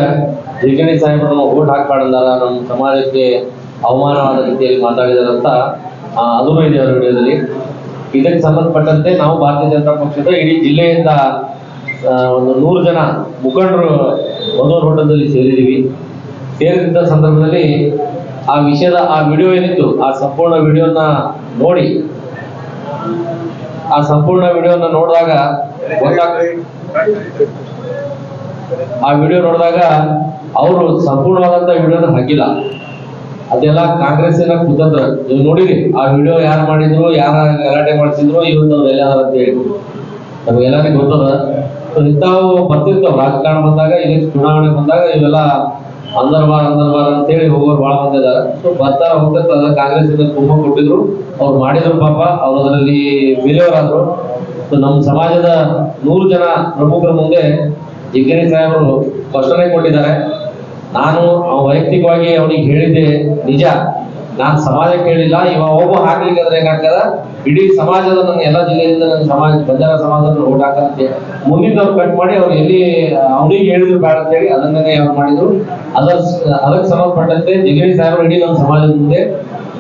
ಜಿಗಣಿ ಸಾಹೇಬರನ್ನು ಓಟ್ ಹಾಕ್ಬಾರ್ದಾರ, ನಮ್ಮ ಸಮಾಜಕ್ಕೆ ಅವಮಾನವಾದ ರೀತಿಯಲ್ಲಿ ಮಾತಾಡಿದಾರಂತ ಅದೂ ಇದೆ ಅವರ ವಿಡಿಯೋದಲ್ಲಿ. ಇದಕ್ಕೆ ಸಂಬಂಧಪಟ್ಟಂತೆ ನಾವು ಭಾರತೀಯ ಜನತಾ ಪಕ್ಷದ ಇಡೀ ಜಿಲ್ಲೆಯಿಂದ ಒಂದು 100 ಜನ ಮುಖಂಡರು ಒಂದೊಂದು ಹೋಟೆಲ್ದಲ್ಲಿ ಸೇರಿದೀವಿ. ಸೇರಿದ ಸಂದರ್ಭದಲ್ಲಿ ಆ ವಿಷಯದ ಆ ವಿಡಿಯೋ ಏನಿತ್ತು, ಆ ಸಂಪೂರ್ಣ ವಿಡಿಯೋನ ನೋಡಿ, ಆ ಸಂಪೂರ್ಣ ವಿಡಿಯೋನ ನೋಡಿದಾಗ ಆ ವಿಡಿಯೋ ನೋಡಿದಾಗ ಅವರು ಸಂಪೂರ್ಣವಾದಂತ ವಿಡಿಯೋನ ಹಾಕಿಲ್ಲ. ಅದೆಲ್ಲ ಕಾಂಗ್ರೆಸ್ಸಿನ ಕುತಂತ್ರ. ನೀವು ನೋಡಿರಿ ಆ ವಿಡಿಯೋ ಯಾರು ಮಾಡಿದ್ರು, ಯಾರ ಗಲಾಟೆ ಮಾಡಿಸಿದ್ರು, ಇವತ್ತು ಎಲ್ಲ ಅಂತ ಹೇಳಿ ನಮಗೆಲ್ಲರಿಗೂ ಗೊತ್ತದ. ಇಂಥವು ಬರ್ತಿರ್ತಾವ ರಾಜಕಾರಣ ಬಂದಾಗ, ಇಲ್ಲಿ ಚುನಾವಣೆ ಬಂದಾಗ ಇವೆಲ್ಲ ಅಂದರ್ಬಾರ್ ಅಂತೇಳಿ ಹೋಗೋರು ಬಹಳ ಮಂದಿ ಇದಾರೆ. ಸೊ ಬರ್ತಾರ ಹೋಗ್ತಿರ್ತಾರ. ಕಾಂಗ್ರೆಸ್ ಇಂದ ತುಂಬ ಕೊಟ್ಟಿದ್ರು, ಅವ್ರು ಮಾಡಿದ್ರು, ಪಾಪ ಅವ್ರು ಅದರಲ್ಲಿ ವಿಲಿಯವರಾದ್ರು. ಸೊ ನಮ್ಮ ಸಮಾಜದ 100 ಜನ ಪ್ರಮುಖರ ಮುಂದೆ ಜಿಗಣಿ ಸಾಹೇಬರು ಸ್ಪಷ್ಟನೆ ಕೊಟ್ಟಿದ್ದಾರೆ. ನಾನು ವೈಯಕ್ತಿಕವಾಗಿ ಅವನಿಗೆ ಹೇಳಿದ್ದೆ ನಿಜ, ನಾನ್ ಸಮಾಜಕ್ಕೆ ಹೇಳಿಲ್ಲ. ಇವ ಒಬ್ಬ ಹಾಕ್ಲಿಕ್ಕೆ ಅಂದ್ರೆ ಹೆಂಗಾಗ್ತದ, ಇಡೀ ಸಮಾಜದ ನನ್ನ ಎಲ್ಲ ಜಿಲ್ಲೆಯಿಂದ ನನ್ನ ಸಮಾಜ ಬಂಜಾರ ಸಮಾಜದ ಓಟ್ ಹಾಕಂತೆ ಮುಂದಿನವ್ರು ಕಟ್ ಮಾಡಿ ಅವ್ರು ಎಲ್ಲಿ ಅವನಿಗೆ ಹೇಳಿದ್ರು ಬೇಡ ಅಂತ ಹೇಳಿ ಅದನ್ನೇ ಅವ್ರು ಮಾಡಿದ್ರು. ಅದಕ್ಕೆ ಸಂಬಂಧಪಟ್ಟಂತೆ ಜಿಗಣಿ ಸಾಹೇಬರು ಇಡೀ ನಮ್ಮ ಸಮಾಜದ ಮುಂದೆ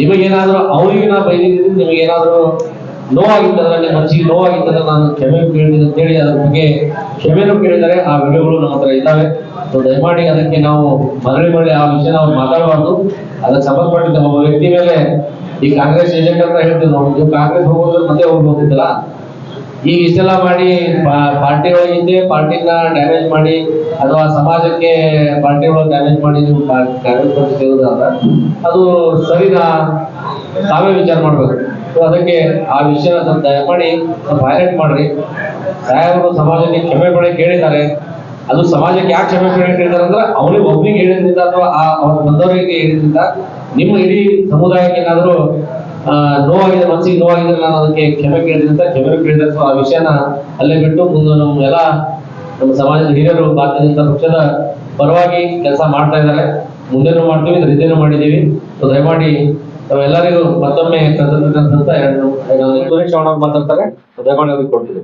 ನಿಮಗೇನಾದ್ರೂ ಅವರಿಗೆ ನಾ ಬೈದಿದ್ದೀನಿ, ನಿಮಗೇನಾದ್ರೂ ನೋವಾಗಿತ್ತಂದ್ರೆ, ನಿಮ್ಮ ಮನಸ್ಸಿಗೆ ನೋವಾಗಿತ್ತಂದ್ರೆ ನಾನು ಕ್ಷಮೆ ಕೇಳಿದ್ದೀನಿ ಅಂತ ಹೇಳಿ ಅದ್ರ ಬಗ್ಗೆ ಕ್ಷಮೆನೂ ಕೇಳಿದ್ದಾರೆ. ಆ ವಿಡಿಯೋಗಳು ನಮ್ಮ ಹತ್ರ ಇದ್ದಾವೆ. ಸೊ ದಯಮಾಡಿ ಅದಕ್ಕೆ ನಾವು ಮರಳಿ ಆ ವಿಷಯ ನಾವು ಮಾತಾಡಬಾರ್ದು. ಅದಕ್ಕೆ ಸಂಬಂಧಪಟ್ಟಿದ್ದ ಒಬ್ಬ ವ್ಯಕ್ತಿ ಮೇಲೆ ಈ ಕಾಂಗ್ರೆಸ್ ಏಜೆಂಟ್ ಅಂತ ಹೇಳ್ತೀವಿ ನಾವು. ನೀವು ಕಾಂಗ್ರೆಸ್ ಹೋಗೋದ್ರೆ ಮತ್ತೆ ಹೋಗ್ಬೋದಿತ್ತಲ್ಲ. ಈಗ ಇಷ್ಟೆಲ್ಲ ಮಾಡಿ ಪಾರ್ಟಿ ಒಳಗಿಂದೆ ಪಾರ್ಟಿನ ಡ್ಯಾಮೇಜ್ ಮಾಡಿ, ಅಥವಾ ಸಮಾಜಕ್ಕೆ ಪಾರ್ಟಿ ಒಳಗೆ ಡ್ಯಾಮೇಜ್ ಮಾಡಿ ನೀವು ಕಾಂಗ್ರೆಸ್ ಪಕ್ಷ ಸೇರೋದಾದ್ರೆ ಅದು ಸರಿನಾ, ತಾವೇ ವಿಚಾರ ಮಾಡ್ಬೇಕು. ಸೊ ಅದಕ್ಕೆ ಆ ವಿಷಯ ದಯಮಾಡಿ ಹೈಲೈಟ್ ಮಾಡ್ರಿ. ಸಾಹೇಬರು ಸಮಾಜಕ್ಕೆ ಕ್ಷಮೆ ಪಡೆ ಕೇಳಿದ್ದಾರೆ. ಅದು ಸಮಾಜಕ್ಕೆ ಯಾಕೆ ಕ್ಷಮೆ ಪಡೆ ಕೇಳಿದಾರೆ ಅಂದ್ರೆ ಅವನಿಗೆ ಒಬ್ಬನಿಗೆ ಹೇಳಿದ್ರಿಂದ ಅಥವಾ ಅವ್ರ ಬಂದವರಿಗೆ ಹೇಳಿದ್ರಿಂದ ನಿಮ್ಮ ಇಡೀ ಸಮುದಾಯಕ್ಕೆ ಏನಾದ್ರು ನೋವಾಗಿದೆ, ಮನಸ್ಸಿಗೆ ನೋವಾಗಿದೆ, ನಾನು ಅದಕ್ಕೆ ಕ್ಷಮೆ ಕೇಳಿದ್ರಿಂದ ಕ್ಷಮೆ ಕೇಳಿದ್ರೆ. ಸೊ ಆ ವಿಷಯನ ಅಲ್ಲೇ ಬಿಟ್ಟು ಮುಂದೆ ನಮ್ಮ ಸಮಾಜದ ಹಿರಿಯರು ಭಾರತೀಯ ಜನತಾ ಪಕ್ಷದ ಪರವಾಗಿ ಕೆಲಸ ಮಾಡ್ತಾ ಇದ್ದಾರೆ. ಮುಂದೆನೂ ಮಾಡ್ತೀವಿ, ಹಿಂದೆನೂ ಮಾಡಿದ್ದೀವಿ. ಸೊ ದಯಮಾಡಿ ನಾವೆಲ್ಲರಿಗೂ ಮತ್ತೊಮ್ಮೆ ಕೃತಜ್ಞತೆ ಅಂತ ಸುರೇಶ್ ಅವರ ಮಾತಾಡ್ತಾರೆ. ದಯಮಾಡಿ ಅವ್ರಿಗೆ ಕೊಡ್ತೀವಿ.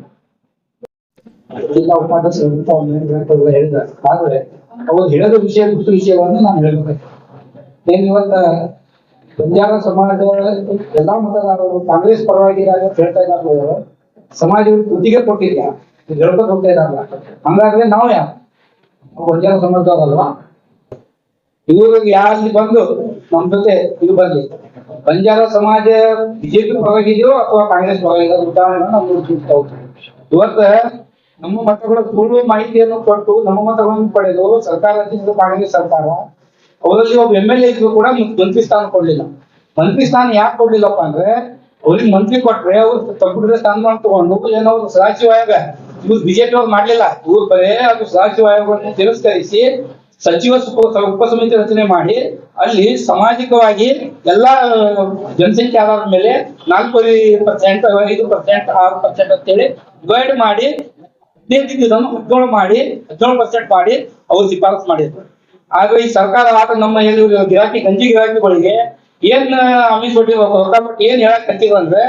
ಜಿಲ್ಲಾ ಉಪಾಧ್ಯಕ್ಷರು ಹೇಳಿದ್ದಾರೆ. ಆದ್ರೆ ಅವ್ರು ಹೇಳೋದ ವಿಷಯವನ್ನು ನಾನು ಹೇಳ್ಬೇಕು. ಏನ್ ಇವತ್ತ ಬಂಜಾರ ಸಮಾಜ ಎಲ್ಲಾ ಮತದಾರರು ಕಾಂಗ್ರೆಸ್ ಪರವಾಗಿ ಹೇಳ್ತಾ ಇದ್ದಾರೆ. ಸಮಾಜದ ಬುದ್ಧಿಗೆ ಕೊಟ್ಟಿದ್ಯಾ ಹೇಳ್ಕೊಂಡು ಹೋಗ್ತಾ ಇದ್ದಾರಲ್ಲ, ಹಂಗಾದ್ರೆ ನಾವು ಯಾರು ಬಂಜಾರ ಸಮಾಜದವರಲ್ವಾ? ಇವ್ರಿಗೆ ಯಾರಲ್ಲಿ ಬಂದು ನಮ್ಮ ಜೊತೆ ಇದು ಬರ್ಲಿ, ಬಂಜಾರ ಸಮಾಜ ಬಿಜೆಪಿ ಪರವಾಗಿದೆಯೋ ಅಥವಾ ಕಾಂಗ್ರೆಸ್ ಪರವಾಗಿದೆಯೋ ಉದಾಹರಣೆ ನಾವು ನೋಡ್ತಾ ಹೋಗ್ತೀವಿ. ಇವತ್ತ ನಮ್ಮ ಮತಗಳ ಸುಳ್ಳು ಮಾಹಿತಿಯನ್ನು ಕೊಟ್ಟು ನಮ್ಮ ಮತಗಳನ್ನು ಪಡೆದು ಸರ್ಕಾರ ರಚಿಸಿದ ಕಾಂಗ್ರೆಸ್ ಸರ್ಕಾರ, ಅವರಲ್ಲಿ ಒಬ್ಬ MLA ಇದ್ರು ಕೂಡ ಮಂತ್ರಿ ಸ್ಥಾನ ಕೊಡ್ಲಿಲ್ಲ. ಮಂತ್ರಿ ಸ್ಥಾನ ಯಾಕೆ ಕೊಡ್ಲಿಲ್ಲಪ್ಪ ಅಂದ್ರೆ, ಅವ್ರಿಗೆ ಮಂತ್ರಿ ಕೊಟ್ರೆ ಅವ್ರು ಕಂಪ್ಯೂಟರ್ ಸ್ಥಾನಮಾನ ತಗೊಂಡು ಏನೋ ಸದಾಶಿವ ಆಯೋಗ, ಇವ್ರು ಬಿಜೆಪಿ ಅವ್ರು ಮಾಡ್ಲಿಲ್ಲ. ಇವ್ರು ಬರೇ ಅದು ಸದಾಶಿವ ಆಯೋಗವನ್ನು ತಿರಸ್ಕರಿಸಿ ಸಚಿವ ಉಪಸಮಿತಿ ರಚನೆ ಮಾಡಿ ಅಲ್ಲಿ ಸಾಮಾಜಿಕವಾಗಿ ಎಲ್ಲಾ ಜನಸಂಖ್ಯೆ ಆಧಾರದ ಮೇಲೆ 4%, 5%, 6% ಅಂತೇಳಿ ಡಿವೈಡ್ ಮಾಡಿ 17% ಮಾಡಿ 17% ಮಾಡಿ ಅವ್ರು ಶಿಫಾರಸು ಮಾಡಿದ್ರು. ಆಗ ಈ ಸರ್ಕಾರ ನಮ್ಮ ಗಂಜಿ ಗಿರಾಕಿಗಳಿಗೆ ಏನ್ ಆಮಿಷ ಏನ್ ಹೇಳಕ್ ಕಟ್ಟಿದ್ರು ಅಂದ್ರೆ,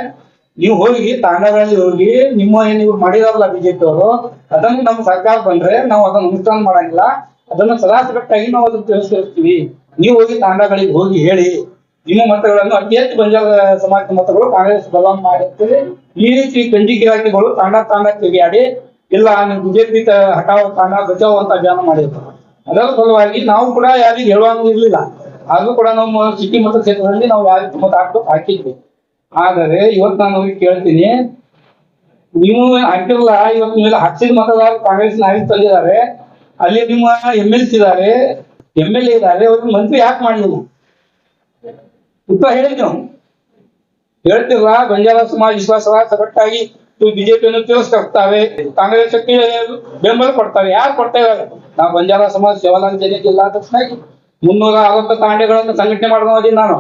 ನೀವು ಹೋಗಿ ತಾಂಡಗಳಲ್ಲಿ ಹೋಗಿ ನಿಮ್ಮ ಏನ್ ಇವ್ರು ಮಾಡಿದಾರಲ್ಲ ಬಿಜೆಪಿ ಅವರು, ಅದನ್ನು ನಮ್ಮ ಸರ್ಕಾರ ಬಂದ್ರೆ ನಾವು ಅದನ್ನ ಅನುಷ್ಠಾನ ಮಾಡಂಗಿಲ್ಲ, ಅದನ್ನ ಸದಾಸಗಟ್ಟಾಗಿ ನಾವು ಅದನ್ನ ತಿರಸ್ಕರಿಸ್ತೀವಿ. ನೀವು ಹೋಗಿ ತಾಂಡಗಳಿಗೆ ಹೋಗಿ ಹೇಳಿ ನಿಮ್ಮ ಮತಗಳನ್ನು ಅತಿ ಹೆಚ್ಚು ಬಂಜಾರ ಸಮಾಜದ ಮತಗಳು ಕಾಂಗ್ರೆಸ್ ಬದಲಾವಣೆ ಮಾಡಿ ಈ ರೀತಿ ಗಂಜಿ ಗಿರಾಕಿಗಳು ತಾಂಡ ತಿರುಗಾಡಿ ಇಲ್ಲ ನೀವು ಬಿಜೆಪಿ ಹಟಾವ್ ತಾಂಡ ಬಚಾವ್ ಅಂತ ಅಭಿಯಾನ ಮಾಡಿದ್ರು. ಅದರ ಸಲುವಾಗಿ ನಾವು ಕೂಡ ಯಾರಿಗೆ ಹೇಳುವಂಗಿರ್ಲಿಲ್ಲ. ಆದ್ರೂ ಕೂಡ ನಮ್ಮ ಸಿಟಿ ಮತಕ್ಷೇತ್ರದಲ್ಲಿ ನಾವು ಯಾರಿಗೆ ಮತ ಹಾಕಿದ್ವಿ. ಆದರೆ ಇವತ್ತು ನಾನು ಕೇಳ್ತೀನಿ, ನೀವು ಹಾಕಿರಲ್ಲ, ಇವತ್ತು ನೀವು ಹಾಕ್ಸಿದ ಮತದಾರರು ಕಾಂಗ್ರೆಸ್ ನಾಯಕ ತಂದಿದ್ದಾರೆ, ಅಲ್ಲಿ ನಿಮ್ಮ MLC ಇದ್ದಾರೆ, MLA ಇದ್ದಾರೆ, ಅವ್ರಿಗೆ ಮಂತ್ರಿ ಯಾಕೆ ಮಾಡಲಿಲ್ಲ? ಉತ್ತರ ಹೇಳಿ ನೀವು. ಹೇಳ್ತಿಲ್ಲ ಬಂಜಾರ ಸಮಾಜ ವಿಶ್ವಾಸ ಸಗಟ್ಟಾಗಿ ಬಿಜೆಪಿಯನ್ನು ತಿರಸ್ಕರಿಸ್ತಾವೆ, ಕಾಂಗ್ರೆಸ್ಗೆ ಬೆಂಬಲ ಕೊಡ್ತಾವೆ. ಯಾರು ಕೊಡ್ತಾ ಇದ್ದಾರೆ? ನಾವು ಬಂಜಾರ ಸಮಾಜ ಸೇವಾಲಾಂಜನೆ ಜಿಲ್ಲಾ ಅಧ್ಯಕ್ಷನಾಗಿ 360 ತಾಂಡೆಗಳನ್ನು ಸಂಘಟನೆ ಮಾಡೋದೀನಿ ನಾನು.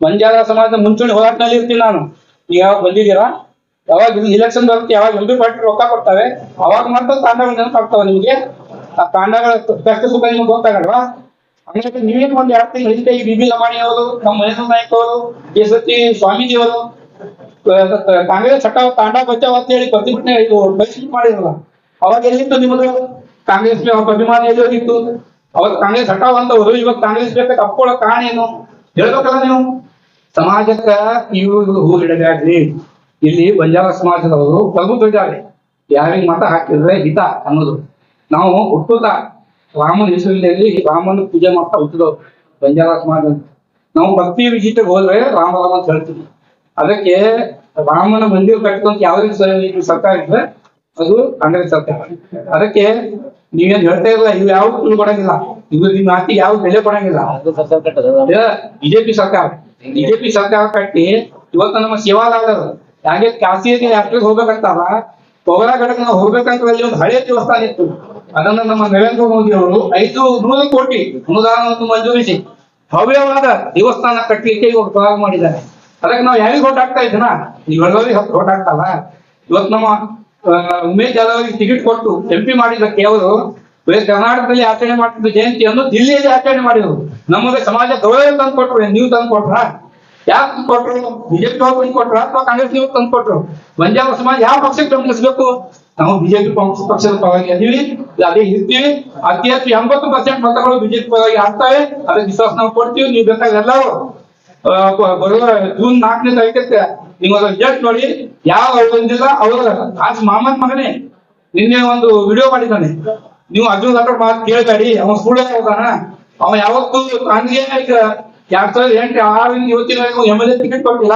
ಬಂಜಾರ ಸಮಾಜದ ಮುಂಚೂಣಿ ಹೋರಾಟದಲ್ಲಿ ಇರ್ತೀನಿ ನಾನು. ನೀವು ಯಾವಾಗ ಬಂದಿದ್ದೀರಾ? ಯಾವಾಗ ಇಲೆಕ್ಷನ್ ಬರುತ್ತೆ, ಯಾವಾಗ MP ಪಾರ್ಟಿ ರೊಕ್ಕ ಕೊಡ್ತಾವೆ, ಅವಾಗ ಮಾತ್ರ ತಾಂಡಗಳು ನೆನಪಾಗ್ತಾವ ನಿಮಗೆ. ಆ ತಾಂಡಗಳ ಕಷ್ಟ ಸುಖ ನಿಮ್ಗೆ ಗೊತ್ತಾಗಲ್ವಾ? ಹಂಗಾಗಿ ನೀವೇನು ಒಂದು 2 ತಿಂಗಳು ಹಿಂದೆ ಈ BB ಲಮಾಣಿ ಅವರು, ನಮ್ಮ ಮಹೇಂದ್ರ ನಾಯ್ಕ ಅವರು, ಕೇಸರಿ ಸ್ವಾಮೀಜಿ ಅವರು ಕಾಂಗ್ರೆಸ್ ಹಟಾವ್ ತಾಂಡ ಬಚಾವ್ ಅಂತ ಹೇಳಿ ಪ್ರತಿಭಟನೆ ಬಹಿಷ್ಕೃತ ಮಾಡಿರಲ್ಲ, ಅವಾಗ ಎಲ್ಲಿತ್ತು ನಿಮ್ಮದು ಕಾಂಗ್ರೆಸ್ ಅಭಿಮಾನ? ಎಲ್ಲಿ ಹೋಗಿತ್ತು? ಅವಾಗ ಕಾಂಗ್ರೆಸ್ ಹಟಾವ್ ಅಂತವರು ಇವಾಗ ಕಾಂಗ್ರೆಸ್ ಬೇಕಾದ ಅಪ್ಕೊಳ್ಳೋ ಕಾರಣ ಏನು ಹೇಳ್ಬೇಕಲ್ಲ ನೀವು. ಸಮಾಜಕ್ಕ ಇವರು ಹೂ ಇಡಬೇಡ್ರಿ. ಇಲ್ಲಿ ಬಂಜಾರ ಸಮಾಜದವರು ಪ್ರಭುತ್ವಿದ್ದಾರೆ, ಯಾರಿಗೆ ಮತ ಹಾಕಿದ್ರೆ ಹಿತ ಅನ್ನೋದು. ನಾವು ಹುಟ್ಟುತ್ತಾ ರಾಮನ ಹೆಸರಿನಲ್ಲಿ ರಾಮನ ಪೂಜೆ ಮಾಡ್ತಾ ಹುಟ್ಟಿದವ್ರು ಬಂಜಾರ ಸಮಾಜ. ನಾವು ಭಕ್ತಿ ವಿಜಿಟಿಗೆ ಹೋದ್ರೆ ರಾಮ ರಾಮ ಅಂತ ಹೇಳ್ತೀವಿ. ಅದಕ್ಕೆ ರಾಮನ ಮಂದಿರ ಕಟ್ಟಿದಂತ ಯಾವ್ದು ಸರ್ಕಾರ ಇದ್ರೆ ಅದು ಕಾಂಗ್ರೆಸ್ ಸರ್ಕಾರ. ಅದಕ್ಕೆ ನೀವೇನ್ ಹೇಳ್ತಾ ಇಲ್ಲ, ಇವು ಯಾವ ಕೊಡಂಗಿಲ್ಲ, ಇವು ನಿಮ್ಮ ಮಾತಿಗೆ ಯಾವ ಬೆಲೆ ಕೊಡಂಗಿಲ್ಲ. ಬಿಜೆಪಿ ಸರ್ಕಾರ ಕಟ್ಟಿ ಇವತ್ತು ನಮ್ಮ ಸೇವಾಲಾದರು ಯಾಕೆ ಖಾಸಗಿ ಯಾತ್ರೆಗೆ ಹೋಗ್ಬೇಕಂತಲ್ಲ, ಪೌರಾಗಢಕ್ಕೆ ನಾವು ಹೋಗ್ಬೇಕಂತ ಅಲ್ಲಿ ಒಂದು ಹಳೆ ದೇವಸ್ಥಾನ ಇತ್ತು. ಅದನ್ನ ನಮ್ಮ ನರೇಂದ್ರ ಮೋದಿ ಅವರು 500 ಕೋಟಿ ಅನುದಾನವನ್ನು ಮಂಜೂರಿಸಿ ಭವ್ಯವಾದ ದೇವಸ್ಥಾನ ಕಟ್ಟಲಿಕ್ಕೆ ಇವಾಗ ಪ್ರಾರಂಭ ಮಾಡಿದ್ದಾರೆ. ಅದಕ್ಕೆ ನಾವು ಯಾರಿಗೆ ಓಟ್ ಹಾಕ್ತಾ ಇದ್ದೀನ? ನೀವೆಲ್ಲರಿಗೆ ಓಟ್ ಹಾಕ್ತಲ್ಲ. ಇವತ್ತು ನಮ್ಮ ಉಮೇಶ್ ಜಾಧವ್ ಅವರಿಗೆ ಟಿಕೆಟ್ ಕೊಟ್ಟು MP ಮಾಡಿದ್ದಕ್ಕೆ ಅವರು ಕರ್ನಾಟಕದಲ್ಲಿ ಆಚರಣೆ ಮಾಡ್ತಿದ್ದ ಜಯಂತಿಯನ್ನು ದಿಲ್ಲಿಯಲ್ಲಿ ಆಚರಣೆ ಮಾಡಿದ್ರು. ನಮಗೆ ಸಮಾಜ ಗೌರವ ತಂದು ಕೊಟ್ರು. ನೀವು ತಂದು ಕೊಟ್ರ? ಯಾಕೆ ಕೊಟ್ರು? ಬಿಜೆಪಿ ತಂದು ಕೊಟ್ರ ಅಥವಾ ಕಾಂಗ್ರೆಸ್ ನೀವು ತಂದು ಕೊಟ್ರು? ಬಂಜಾರ ಸಮಾಜ ಯಾವ ಪಕ್ಷಕ್ಕೆ ಬೆಂಬಲಿಸಬೇಕು? ನಾವು ಬಿಜೆಪಿ ಪಕ್ಷದ ಪರವಾಗಿ ಅದೀವಿ, ಅದೇ ಇರ್ತೀವಿ. ಅತಿ ಹೆಚ್ಚು 80% ಮತಗಳು ಬಿಜೆಪಿ ಪರವಾಗಿ ಆಗ್ತವೆ. ಅದಕ್ಕೆ ವಿಶ್ವಾಸ ನಾವು ಕೊಡ್ತೀವಿ. ನೀವು ಬೇಕಾದ್ರೆ ಎಲ್ಲರೂ ಬರುವ ಜೂನ್ 4ನೇ ತಾರೀಕಕ್ಕೆ ನಿಮ್ಮ ರಿಸಲ್ಟ್ ನೋಡಿ. ಯಾವ ಬಂದಿಲ್ಲ ಅವರ ಆಜ್ ಮಾಮನ್ ಮಗನೇ ನಿನ್ನೆ ಒಂದು ವಿಡಿಯೋ ಮಾಡಿದ್ದಾನೆ. ನೀವು ಅರ್ಜುನ್ ರಾಠೋಡ್ ಮಾತು ಕೇಳಬೇಡಿ, ಅವನ ಸುಳ್ಳು ಹೋದಾನ. ಅವ ಯಾವತ್ತೂ ನನಗೆ ಈಗ 2008 6 ಇವತ್ತಿನವರೆಗೂ MLA ಟಿಕೆಟ್ ಕೊಟ್ಟಿಲ್ಲ,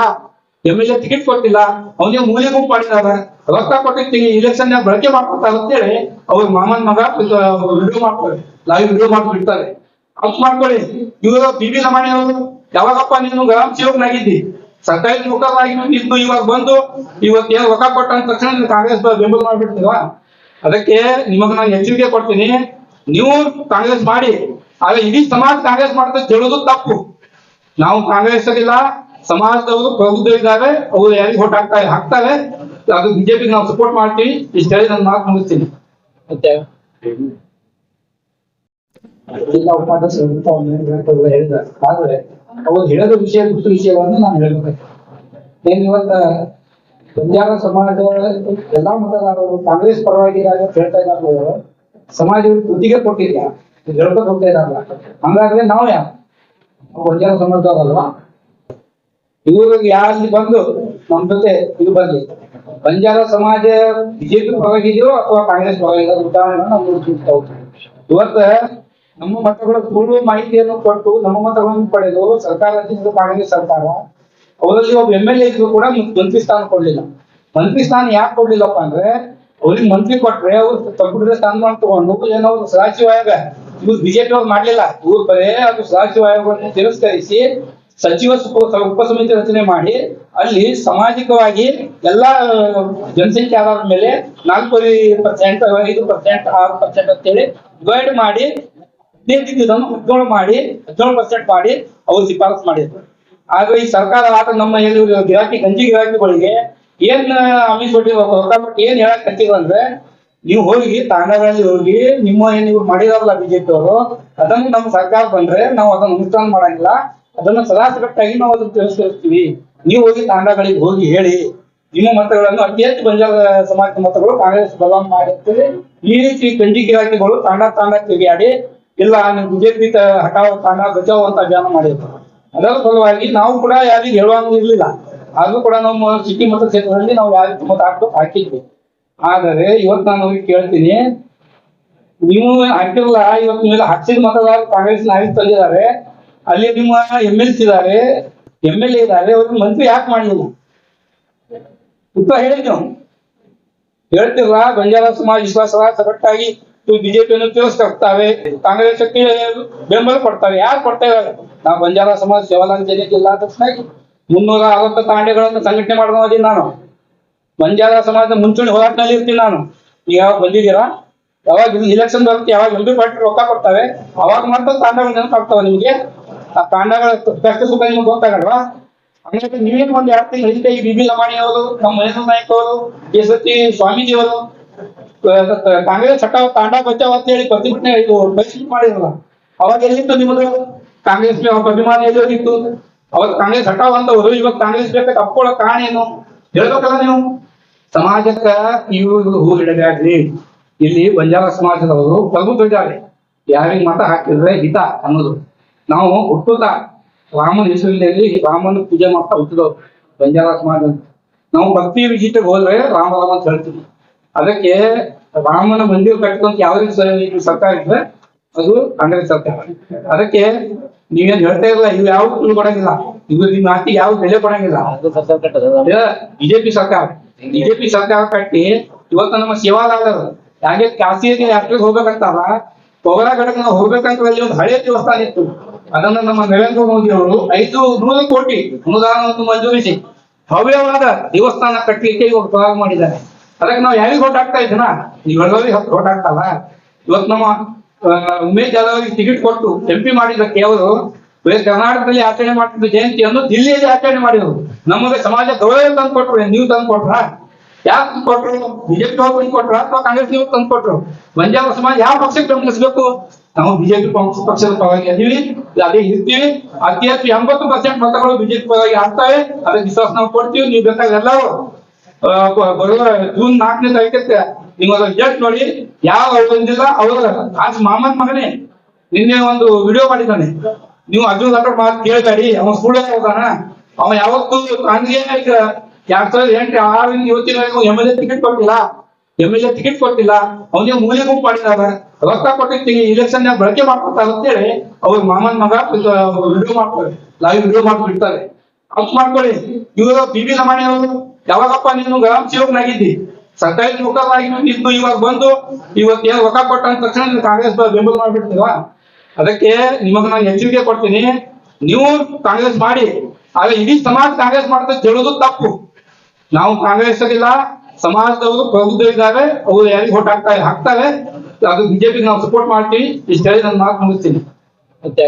MLA ಟಿಕೆಟ್ ಕೊಟ್ಟಿಲ್ಲ. ಅವನಿಗೆ ಮೂಲೆ ಗುಂಪು ಮಾಡಿದಾರ, ರೊಕ್ಕ ಕೊಟ್ಟಿರ್ತೀವಿ ಇಲೆಕ್ಷನ್ ಬಳಕೆ ಮಾಡ್ಕೊತಾರೆ ಅಂತೇಳಿ ಅವ್ರ ಮಾಮನ್ ಮಗ ವಿಡಿಯೋ ಮಾಡ್ತಾರೆ, ಲೈವ್ ವಿಡಿಯೋ ಮಾಡ್ಬಿಡ್ತಾರೆ. ಅಪ್ ಮಾಡ್ಕೊಳ್ಳಿ. ಇವರು BB ಲಮಾಣಿ ಅವರು ಯಾವಾಗಪ್ಪ ನೀನು ಗ್ರಾಮ ಸೇವಕನಾಗಿದ್ದಿ, ಸರ್ಕಾರಿ ನೌಕರನಾಗಿದ್ದು, ಇವಾಗ ಬಂದು ಇವತ್ತೇನು ರೊಕ್ಕ ಕೊಟ್ಟ ಅಂದ ತಕ್ಷಣ ಕಾಂಗ್ರೆಸ್ ಬೆಂಬಲ ಮಾಡ್ಬಿಡ್ತೀವ? ಅದಕ್ಕೆ ನಿಮಗ್ ನಾನು ಎಚ್ಚರಿಕೆ ಕೊಡ್ತೀನಿ, ನೀವು ಕಾಂಗ್ರೆಸ್ ಮಾಡಿ, ಆದ್ರೆ ಇಡೀ ಸಮಾಜ ಕಾಂಗ್ರೆಸ್ ಮಾಡ್ತಾ ಹೇಳೋದು ತಪ್ಪು. ನಾವು ಕಾಂಗ್ರೆಸ್ ಇಲ್ಲ, ಸಮಾಜದವರು ಪ್ರಬುದ್ಧರಿದ್ದಾರೆ, ಅವರು ಯಾರಿಗೆ ಓಟ್ ಹಾಕ್ತಾರೆ, ಅದು ಬಿಜೆಪಿ ನಾವು ಸಪೋರ್ಟ್ ಮಾಡ್ತೀವಿ. ಇಷ್ಟು ಹೇಳಿ ನನ್ನ ಮಾತು ಮುಗಿಸ್ತೀನಿ. ಮತ್ತೆ ಜಿಲ್ಲಾ ಉಪಾಧ್ಯಕ್ಷರು ಹೇಳಿದ, ಆದ್ರೆ ಅವ್ರು ಹೇಳೋದ ವಿಷಯ ಗುಟ್ಟು ವಿಷಯವನ್ನು ನಾನು ಹೇಳ್ಬೇಕು. ಏನ್ ಇವತ್ತ ಬಂಜಾರ ಸಮಾಜ ಎಲ್ಲಾ ಮತದಾರರು ಕಾಂಗ್ರೆಸ್ ಪರವಾಗಿ ಹೇಳ್ತಾ ಇದ್ದಾರೆ, ಸಮಾಜ ಬುದ್ಧಿಗೆ ಕೊಟ್ಟಿದ್ಯಾ ಹೇಳ್ಕೊಂಡು ಹೋಗ್ತಾ ಇದ್ದಾರಲ್ಲ. ಹಂಗಾದ್ರೆ ನಾವು ಯಾವ ಬಂಜಾರ ಸಮಾಜದವರಲ್ವಾ? ಇವ್ರಿಗೆ ಯಾರಲ್ಲಿ ಬಂದು ನಮ್ಮ ಜೊತೆ ಇದು ಬರ್ಲಿ. ಬಂಜಾರ ಸಮಾಜ ಬಿಜೆಪಿ ಪರವಾಗಿದೆಯೋ ಅಥವಾ ಕಾಂಗ್ರೆಸ್ ಪರವಾಗಿದೆಯೋ ಉದಾಹರಣೆ ನಾವು ನೋಡ್ತಾ ಹೋಗ್ತೀವಿ. ಇವತ್ತ ನಮ್ಮ ಮತಗಳ ಸುಳ್ಳು ಮಾಹಿತಿಯನ್ನು ಕೊಟ್ಟು ನಮ್ಮ ಮತಗಳನ್ನು ಪಡೆದು ಸರ್ಕಾರ ರಚಿಸಿದ ಕಾಂಗ್ರೆಸ್ ಸರ್ಕಾರ, ಅವರಲ್ಲಿ ಒಬ್ಬ MLA ಇದ್ರು ಕೂಡ ಮಂತ್ರಿ ಸ್ಥಾನ ಕೊಡ್ಲಿಲ್ಲ. ಮಂತ್ರಿ ಸ್ಥಾನ ಯಾಕೆ ಕೊಡ್ಲಿಲ್ಲಪ್ಪ ಅಂದ್ರೆ, ಅವ್ರಿಗೆ ಮಂತ್ರಿ ಕೊಟ್ರೆ ಅವ್ರು ಕಂಪ್ಯೂಟರ್ ಸ್ಥಾನಮಾನ ತಗೊಂಡು ಏನೋ ಸದಾಶಿವ ಆಯೋಗ, ಇವ್ರು ಬಿಜೆಪಿ ಅವ್ರು ಮಾಡ್ಲಿಲ್ಲ, ಇವ್ರು ಬರೇ ಅದು ಸದಾಶಿವ ಆಯೋಗವನ್ನು ತಿರಸ್ಕರಿಸಿ ಸಚಿವ ಉಪ ಸಮಿತಿ ರಚನೆ ಮಾಡಿ ಅಲ್ಲಿ ಸಾಮಾಜಿಕವಾಗಿ ಎಲ್ಲಾ ಜನಸಂಖ್ಯೆ ಆಧಾರದ ಮೇಲೆ 4%, 5%, 6% ಅಂತೇಳಿ ಡಿವೈಡ್ ಮಾಡಿ 17% ಮಾಡಿ ಅವ್ರು ಶಿಫಾರಸು ಮಾಡಿದ್ರು. ಆದ್ರೆ ಈ ಸರ್ಕಾರ ನಮ್ಮ ಗಿರಾಕಿ ಗಂಜಿ ಗಿರಾಕಿಗಳಿಗೆ ಏನ್ ಅಮೀನ್ ಕೊಟ್ಟಿ ರೊಕ್ಕ ಕೊಟ್ಟು ಏನ್ ಹೇಳಕ್ ಕಟ್ಟಿದ್ರು ಅಂದ್ರೆ, ನೀವು ಹೋಗಿ ತಾಂಡಗಳಲ್ಲಿ ಹೋಗಿ ನಿಮ್ಮ ಏನ್ ನೀವು ಮಾಡಿದಾರಲ್ಲ ಬಿಜೆಪಿ ಅವರು, ಅದನ್ನು ನಮ್ಮ ಸರ್ಕಾರ ಬಂದ್ರೆ ನಾವು ಅದನ್ನ ಅನುಷ್ಠಾನ ಮಾಡಂಗಿಲ್ಲ, ಅದನ್ನ ಸದಾಸಗಟ್ಟಾಗಿ ನಾವು ಅದನ್ನ ತಿರಸ್ಕರಿಸ್ತೀವಿ. ನೀವು ಹೋಗಿ ತಾಂಡಗಳಿಗೆ ಹೋಗಿ ಹೇಳಿ ನಿಮ್ಮ ಮತಗಳನ್ನು ಅತಿ ಹೆಚ್ಚು ಬಂಜಾರ ಸಮಾಜದ ಮತಗಳು ಕಾಂಗ್ರೆಸ್ ಬದಲಾವಣೆ ಮಾಡಿರ್ತೇವೆ. ಈ ರೀತಿ ಗಂಜಿ ಗಿರಾಕಿಗಳು ತಾಂಡ ತಿರುಗಾಡಿ ಇಲ್ಲ ನೀವು ಬಿಜೆಪಿ ಹಟಾವ್ ತಾಂಡ ಬಚಾವ್ ಅಂತ ಅಭಿಯಾನ ಮಾಡಿದ್ರು. ಅದರ ಸಲುವಾಗಿ ನಾವು ಕೂಡ ಯಾರಿಗೆ ಹೇಳುವಂಗ ಇರ್ಲಿಲ್ಲ. ಆದ್ರೂ ಕೂಡ ನಮ್ಮ ಸಿಟಿ ಮತಕ್ಷೇತ್ರದಲ್ಲಿ ನಾವು ಯಾರಿಗೆ ಮತ ಹಾಕಿದ್ವಿ. ಆದರೆ ಇವತ್ತು ನಾನು ಅವ್ರಿಗೆ ಕೇಳ್ತೀನಿ, ನೀವು ಹಾಕಿರಲ್ಲ, ಇವತ್ತು ನೀವು ಹಾಕ್ಸಿದ ಮತದಾರರು ಕಾಂಗ್ರೆಸ್ ನಾಯಕ ತಂದಿದ್ದಾರೆ, ಅಲ್ಲಿ ನಿಮ್ಮ MLC ಇದ್ದಾರೆ, MLA ಇದ್ದಾರೆ, ಅವ್ರಿಗೆ ಮಂತ್ರಿ ಯಾಕೆ ಮಾಡಲಿಲ್ಲ? ಉತ್ತರ ಹೇಳಿ ನೀವು. ಹೇಳ್ತಿರಲ್ಲ ಬಂಜಾರ ಸಮಾಜ ವಿಶ್ವಾಸ ಸಗಟ್ಟಾಗಿ ಬಿಜೆಪಿಯನ್ನು ತಿರಸ್ಕರಿಸ್ತಾವೆ, ಕಾಂಗ್ರೆಸ್ಗೆ ಬೆಂಬಲ ಕೊಡ್ತಾರೆ. ಯಾರು ಕೊಡ್ತಾ ಇದ್ದಾರೆ? ನಾವು ಬಂಜಾರ ಸಮಾಜ ಸೇವಾಲಾಂಜಲಿ ಜಿಲ್ಲಾ ಅಧ್ಯಕ್ಷನಾಗಿ 360 ತಾಂಡೆಗಳನ್ನು ಸಂಘಟನೆ ಮಾಡ್ಕೊಂಡಿದ್ದೀನಿ ನಾನು. ಬಂಜಾರ ಸಮಾಜದ ಮುಂಚೂಣಿ ಹೋರಾಟದಲ್ಲಿ ಇರ್ತೀನಿ ನಾನು. ನೀವು ಯಾವಾಗ ಬಂದಿದ್ದೀರಾ? ಯಾವಾಗ ಇಲೆಕ್ಷನ್ ಬರುತ್ತೆ, ಯಾವಾಗ MP ಪಾರ್ಟಿ ರೊಕ್ಕ ಕೊಡ್ತಾವೆ, ಅವಾಗ ಮಾತ್ರ ತಾಂಡಗಳು ನೆನಪಾಗ್ತಾವ ನಿಮ್ಗೆ. ಆ ತಾಂಡಗಳ ಕಷ್ಟ ಸುಖ ನಿಮ್ಗೆ ಗೊತ್ತಾಗಲ್ವಾ? ಹಂಗಾಗಿ ನೀವೇನು ಒಂದ್ 2 ತಿಂಗಳ ಹಿಂದೆ ಈ BB ಲಮಾಣಿ ಅವರು, ನಮ್ಮ ಮಹೇಂದ್ರ ನಾಯ್ಕ ಅವರು, SST ಸ್ವಾಮೀಜಿ ಅವರು ಕಾಂಗ್ರೆಸ್ ಹಠಾವ್ ತಾಂಡ ಬಚಾವ್ ಅಂತ ಹೇಳಿ ಪ್ರತಿಭಟನೆ ಪರಿಸ್ಥಿತಿ ಮಾಡಿರಲ್ಲ. ಅವಾಗ ಎಲ್ಲಿತ್ತು ನಿಮ್ಮದು ಕಾಂಗ್ರೆಸ್ ಅಭಿಮಾನ? ಎಲ್ಲಿ ಹೋಗಿತ್ತು? ಅವಾಗ ಕಾಂಗ್ರೆಸ್ ಹಠಾವ್ ಅಂತವರು ಇವಾಗ ಕಾಂಗ್ರೆಸ್ ಬೇಕಾದ ಅಪ್ಕೊಳ್ಳೋ ಕಾರಣ ಏನು ಹೇಳ್ಬೇಕಲ್ಲ ನೀವು. ಸಮಾಜಕ್ಕ ಇವರು ಹೂ ಹಿಡಗಾಗ್ಲಿ. ಇಲ್ಲಿ ಬಂಜಾರ ಸಮಾಜದವರು ಪ್ರಬುದ್ಧಿದ್ದಾರೆ. ಯಾರಿಗೆ ಮತ ಹಾಕಿದ್ರೆ ಹಿತ ಅನ್ನೋದು. ನಾವು ಹುಟ್ಟುದ ರಾಮನ ಹೆಸರಿನಲ್ಲಿ ರಾಮನ ಪೂಜೆ ಮಾಡ್ತಾ ಹುಟ್ಟಿದವ್ರು ಬಂಜಾರ ಸಮಾಜ. ನಾವು ಭಕ್ತಿ ವಿಜಿಟಿಗೆ ಹೋದ್ರೆ ರಾಮ ಅಂತ ಹೇಳ್ತೀವಿ. ಅದಕ್ಕೆ ರಾಮನ ಮಂದಿರ ಕಟ್ಟುವಂತ ಯಾವ್ದು ಸರ್ಕಾರ ಇದ್ರೆ ಅದು ಕಾಂಗ್ರೆಸ್ ಸರ್ಕಾರ. ಅದಕ್ಕೆ ನೀವೇನ್ ಹೇಳ್ತಾ ಇಲ್ಲ, ಇವು ಯಾವ ಕೊಡಂಗಿಲ್ಲ, ಇವು ನಿಮ್ಮ ಮಾತಿಗೆ ಯಾವ ಬೆಲೆ ಕೊಡಂಗಿಲ್ಲ. ಬಿಜೆಪಿ ಸರ್ಕಾರ ಕಟ್ಟಿ ಇವತ್ತು ನಮ್ಮ ಸೇವಾಲಾದ ಯಾಕೆ ಕಾಶಿಗೆ ಯಾತ್ರೆಗೆ ಹೋಗ್ಬೇಕಂತಾರ, ಪೌರಾಗಢಕ್ಕೆ ನಾವು ಹೋಗ್ಬೇಕಂತ ಅಲ್ಲಿ ಒಂದು ಹಳೆಯ ದೇವಸ್ಥಾನ ಇತ್ತು. ಅದನ್ನ ನಮ್ಮ ನರೇಂದ್ರ ಮೋದಿ ಅವರು 500 ಕೋಟಿ ಅನುದಾನವನ್ನು ಮಂಜೂರಿಸಿ ಭವ್ಯವಾದ ದೇವಸ್ಥಾನ ಕಟ್ಟಲಿಕ್ಕೆ ಇವಾಗ ಪ್ರಾರಂಭ ಮಾಡಿದ್ದಾರೆ. ಅದಕ್ಕೆ ನಾವು ಯಾರಿಗೆ ಓಟ್ ಹಾಕ್ತಾ ಇದ್ದೀನ? ನೀವೆಲ್ಲರಿಗೆ ಓಟ್ ಹಾಕ್ತಲ್ಲ. ಇವತ್ತು ನಮ್ಮ ಉಮೇಶ್ ಜಾಧವ್ ಅವರಿಗೆ ಟಿಕೆಟ್ ಕೊಟ್ಟು MP ಮಾಡಿದ್ದಕ್ಕೆ ಅವರು ಕರ್ನಾಟಕದಲ್ಲಿ ಆಚರಣೆ ಮಾಡ್ತಿದ್ದ ಜಯಂತಿಯನ್ನು ದಿಲ್ಲಿಯಲ್ಲಿ ಆಚರಣೆ ಮಾಡಿದ್ರು. ನಮಗೆ ಸಮಾಜ ಗೌರವ ತಂದು ಕೊಟ್ರು. ನೀವು ತಂದು ಕೊಟ್ರ? ಯಾಕೆ ತಂದು ಕೊಟ್ರು? ಬಿಜೆಪಿ ತಂದು ಕೊಟ್ರ ಅಥವಾ ಕಾಂಗ್ರೆಸ್ ನೀವು ತಂದು ಕೊಟ್ರು? ಬಂಜಾರ ಸಮಾಜ ಯಾವ ಪಕ್ಷಕ್ಕೆ ಬೆಂಬಲಿಸಬೇಕು? ನಾವು ಬಿಜೆಪಿ ಪಕ್ಷದ ಪರವಾಗಿ ಅದೀವಿ, ಅದೇ ಇರ್ತೀವಿ. ಅತಿ ಹೆಚ್ಚು 80% ಮತಗಳು ಬಿಜೆಪಿ ಪರವಾಗಿ ಆಗ್ತವೆ. ಅದಕ್ಕೆ ವಿಶ್ವಾಸ ನಾವು ಕೊಡ್ತೀವಿ. ನೀವು ಬೇಕಾದ್ರೆ ಎಲ್ಲರೂ ಬರುವ ಜೂನ್ 4ನೇ ತಾರೀಕಕ್ಕೆ ನೀವು ರಿಸಲ್ಟ್ ನೋಡಿ. ಯಾವ ಬಂದಿಲ್ಲ ಅವರ ಮಾಮನ್ ಮಗನೇ ನಿನ್ನೆ ಒಂದು ವಿಡಿಯೋ ಮಾಡಿದ್ದಾನೆ. ನೀವು ಅರ್ಜುನ್ ರಾಠೋಡ್ ಮಾತು ಕೇಳ್ಬೇಡಿ, ಅವನು ಸುಳ್ಳು ಹೋದಾನ. ಅವ ಯಾವತ್ತು ಕಾಂಗ್ರೆಸ್ 2008 6 ಇವತ್ತಿನವರೆಗೂ MLA ಟಿಕೆಟ್ ಕೊಟ್ಟಿಲ್ಲ. ಅವನಿಗೆ ಮೂಲೆ ಗುಂಪು ಮಾಡಿದಾರ. ರೊಕ್ಕ ಕೊಟ್ಟಿರ್ತೀವಿ, ಇಲೆಕ್ಷನ್ ಬಳಕೆ ಮಾಡ್ಕೊತಾರ ಅಂತೇಳಿ ಅವ್ರ ಮಾಮನ್ ಮಗ ವಿಡಿಯೋ ಮಾಡ್ತಾರೆ, ಲೈವ್ ವಿಡಿಯೋ ಮಾಡ್ಬಿಡ್ತಾರೆ. ಅಪ್ ಮಾಡ್ಕೊಳ್ಳಿ. ಇವರು BB ಲಮಾಣಿ ಅವರು ಯಾವಾಗಪ್ಪ ನೀನು ಗ್ರಾಮ ಸೇವಕನಾಗಿದ್ದಿ, ಸರ್ಕಾರಿ ನೌಕರನಾಗಿದ್ದು, ಇವಾಗ ಬಂದು ಇವತ್ತು ಏನು ರೊಕ್ಕ ಕೊಟ್ಟ ಅಂದ ತಕ್ಷಣ ನೀವು ಕಾಂಗ್ರೆಸ್ ಬೆಂಬಲ ಮಾಡ್ಬಿಡ್ತೀವ? ಅದಕ್ಕೆ ನಿಮಗ ನಾನು ಎಚ್ಚರಿಕೆ ಕೊಡ್ತೀನಿ, ನೀವು ಕಾಂಗ್ರೆಸ್ ಮಾಡಿ. ಆದ್ರೆ ಇಡೀ ಸಮಾಜ ಕಾಂಗ್ರೆಸ್ ಮಾಡ್ತಾ ಹೇಳೋದು ತಪ್ಪು. ನಾವು ಕಾಂಗ್ರೆಸ್ ಇಲ್ಲ, ಸಮಾಜದವರು ಪ್ರಬುದ್ಧರಿದ್ದಾರೆ, ಅವರು ಯಾರಿಗೆ ಓಟ್ ಹಾಕ್ತಾರೆ. ಅದು ಬಿಜೆಪಿ ನಾವು ಸಪೋರ್ಟ್ ಮಾಡ್ತೀವಿ. ಇಷ್ಟ ಹೇಳಿ ನನ್ನ ಮಾತು ಮುಗಿಸ್ತೀನಿ. ಮತ್ತೆ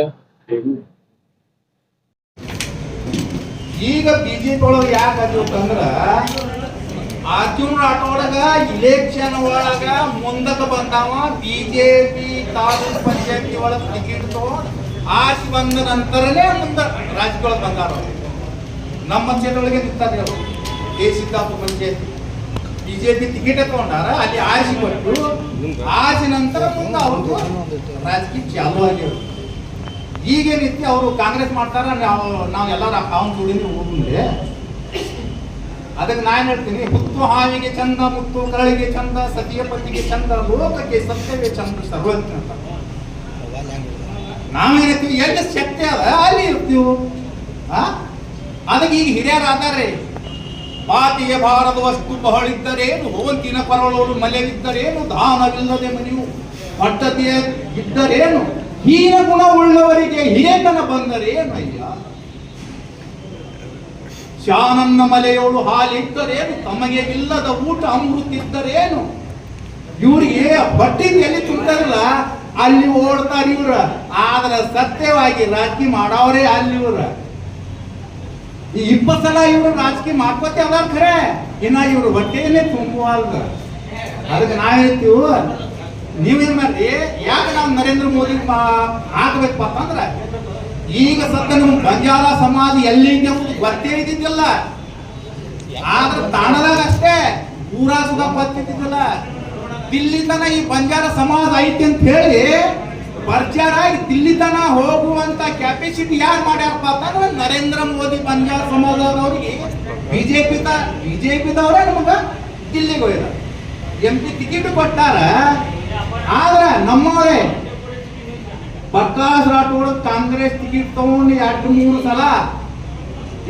ಈಗ ಬಿಜೆಪಿ ಒಳಗ ಯಾಕೆ ಅಂದ್ರ ಅರ್ಜುನ್ ರಾಠೋಡಗ ಇಲೆಕ್ಷನ್ ಒಳಗ ಮುಂದಕ್ಕೆ ಬಂದಾವ. ಬಿಜೆಪಿ ತಾಲೂಕ್ ಪಂಚಾಯತಿ ಒಳಗ ಟಿಕೆಟ್ ತಗೊಂಡು ಆಚೆ ಬಂದ ನಂತರನೇ ಮುಂದ ರಾಜಕೀಯ ಬಂದಾರ. ನಮ್ಮ ಕ್ಷೇತ್ರದೊಳಗೆ ನಿಂತಾರೆ ಅವರು. ಸಿದ್ದಾಪುರ ಪಂಚಾಯತಿ ಬಿಜೆಪಿ ಟಿಕೆಟ್ ತಗೊಂಡಾರ, ಅಲ್ಲಿ ಆಚೆ ಕೊಟ್ಟು ಆಚೆ ನಂತರ ಮುಂದೆ ಅವ್ರದ್ದು ರಾಜಕೀಯ ಚಾಲು ಆಗ್ಯವರು. ಈಗೇನಿತ್ತು ಅವರು ಕಾಂಗ್ರೆಸ್ ಮಾಡ್ತಾರ, ನಾವು ಎಲ್ಲರೂ ಅವನ್ ದುಡಿದು ಹೋಗುಂದೆ. ಅದಕ್ಕೆ ನಾನು ಹೇಳ್ತೀನಿ, ಮುತ್ತು ಹಾವಿಗೆ ಚಂದ, ಮುತ್ತು ಕರಳಿಗೆ ಚಂದ, ಸತಿಯ ಪತಿಗೆ ಚಂದ, ಲೋಕಕ್ಕೆ ಸತ್ಯವೇ ಚಂದ ಸರ್ವಜ್ಞ ಅಂತ. ನಾವೇನಿರ್ತೀವಿ ಎಲ್ಲಿ ಶಕ್ತಿ ಅದ ಅಲ್ಲಿ ಇರ್ತೀವಿ. ಅದಕ್ಕೆ ಈಗ ಹಿರಿಯರು ಆದಾರೆ, ಬಾತಿಗೆ ಬಾರದ ವಸ್ತು ಬಹಳಿದ್ದರೇನು, ಹೋಂತಿನ ಪರವಳೋಡು ಮಲೆಗಿದ್ದರೇನು, ದಾನವಿಲ್ಲದೆ ಮನೆಯು ಪಟ್ಟತಿಯ ಇದ್ದರೇನು, ಹೀನ ಗುಣ ಉಳ್ಳವರಿಗೆ ಹಿರೇತನ ಬಂದರೇನು ಅಯ್ಯ. ಶಾನನ್ನ ಮಲೆಯೋಳು ಹಾಲಿದ್ದರೇನು, ತಮಗೆ ಇಲ್ಲದ ಊಟ ಅಮೃತಿದ್ದರೇನು. ಇವ್ರಿಗೆ ಬಟ್ಟಿ ಎಲ್ಲಿ ತುಂಬ್ತಾರಲ್ಲ ಅಲ್ಲಿ ಓಡ್ತಾರ ಇವ್ರ. ಆದ್ರ ಸತ್ಯವಾಗಿ ರಾಜಕೀಯ ಮಾಡವ್ರೆ ಅಲ್ಲಿ ಇವ್ರ. ಈ 20 ಸಲ ಇವ್ರು ರಾಜಕೀಯ ಮಾಡ್ಕೋತೆ ಅದಾರ ಖರೆ, ಇನ್ನ ಇವ್ರು ಹೊಟ್ಟೆಯಲ್ಲೇ ತುಂಬುವಲ್ದ. ಅದಕ್ಕೆ ನಾವ್ ಹೇಳ್ತೀವಿ, ನೀವೇನ್ ಮಾಡ್ರಿ, ಯಾಕೆ ನಾವು ನರೇಂದ್ರ ಮೋದಿ ಹಾಕ್ಬೇಕಪ್ಪ ಅಂದ್ರ, ಈಗ ಸದ್ಯ ನಮ್ ಬಂಜಾರ ಸಮಾಜ ಎಲ್ಲಿದೆ ಗೊತ್ತೇ ಇದ್ದಿದ್ದಿಲ್ಲ. ಆದ್ರೆ ತಾಣದಾಗ ಅಷ್ಟೇ ಪೂರಾ ಸುಧಾ ಗೊತ್ತಿದ್ದಿಲ್ಲ. ದಿಲ್ಲಿ ತನ ಈ ಬಂಜಾರ ಸಮಾಜ ಐತಿ ಅಂತ ಹೇಳಿ ಪ್ರಚಾರ ದಿಲ್ಲಿ ತನ ಹೋಗುವಂತ ಕೆಪಾಸಿಟಿ ಯಾರು ಮಾಡ್ಯಾರಪ್ಪ ಅಂತಂದ್ರೆ ನರೇಂದ್ರ ಮೋದಿ. ಬಂಜಾರ ಸಮಾಜದವ್ರಿಗೆ ಬಿಜೆಪಿದವ್ರೆ ನಮಗ ದಿಲ್ಲಿಗೆ ಹೋಯ್ದ MP ಟಿಕೆಟ್ ಕೊಟ್ಟಾರ. ಆದ್ರ ನಮ್ಮವರೇ ಪ್ರಕಾಶ್ ರಾಠೋಡ್ ಕಾಂಗ್ರೆಸ್ ಟಿಕೆಟ್ ತಗೊಂಡು 2-3 ಸಲ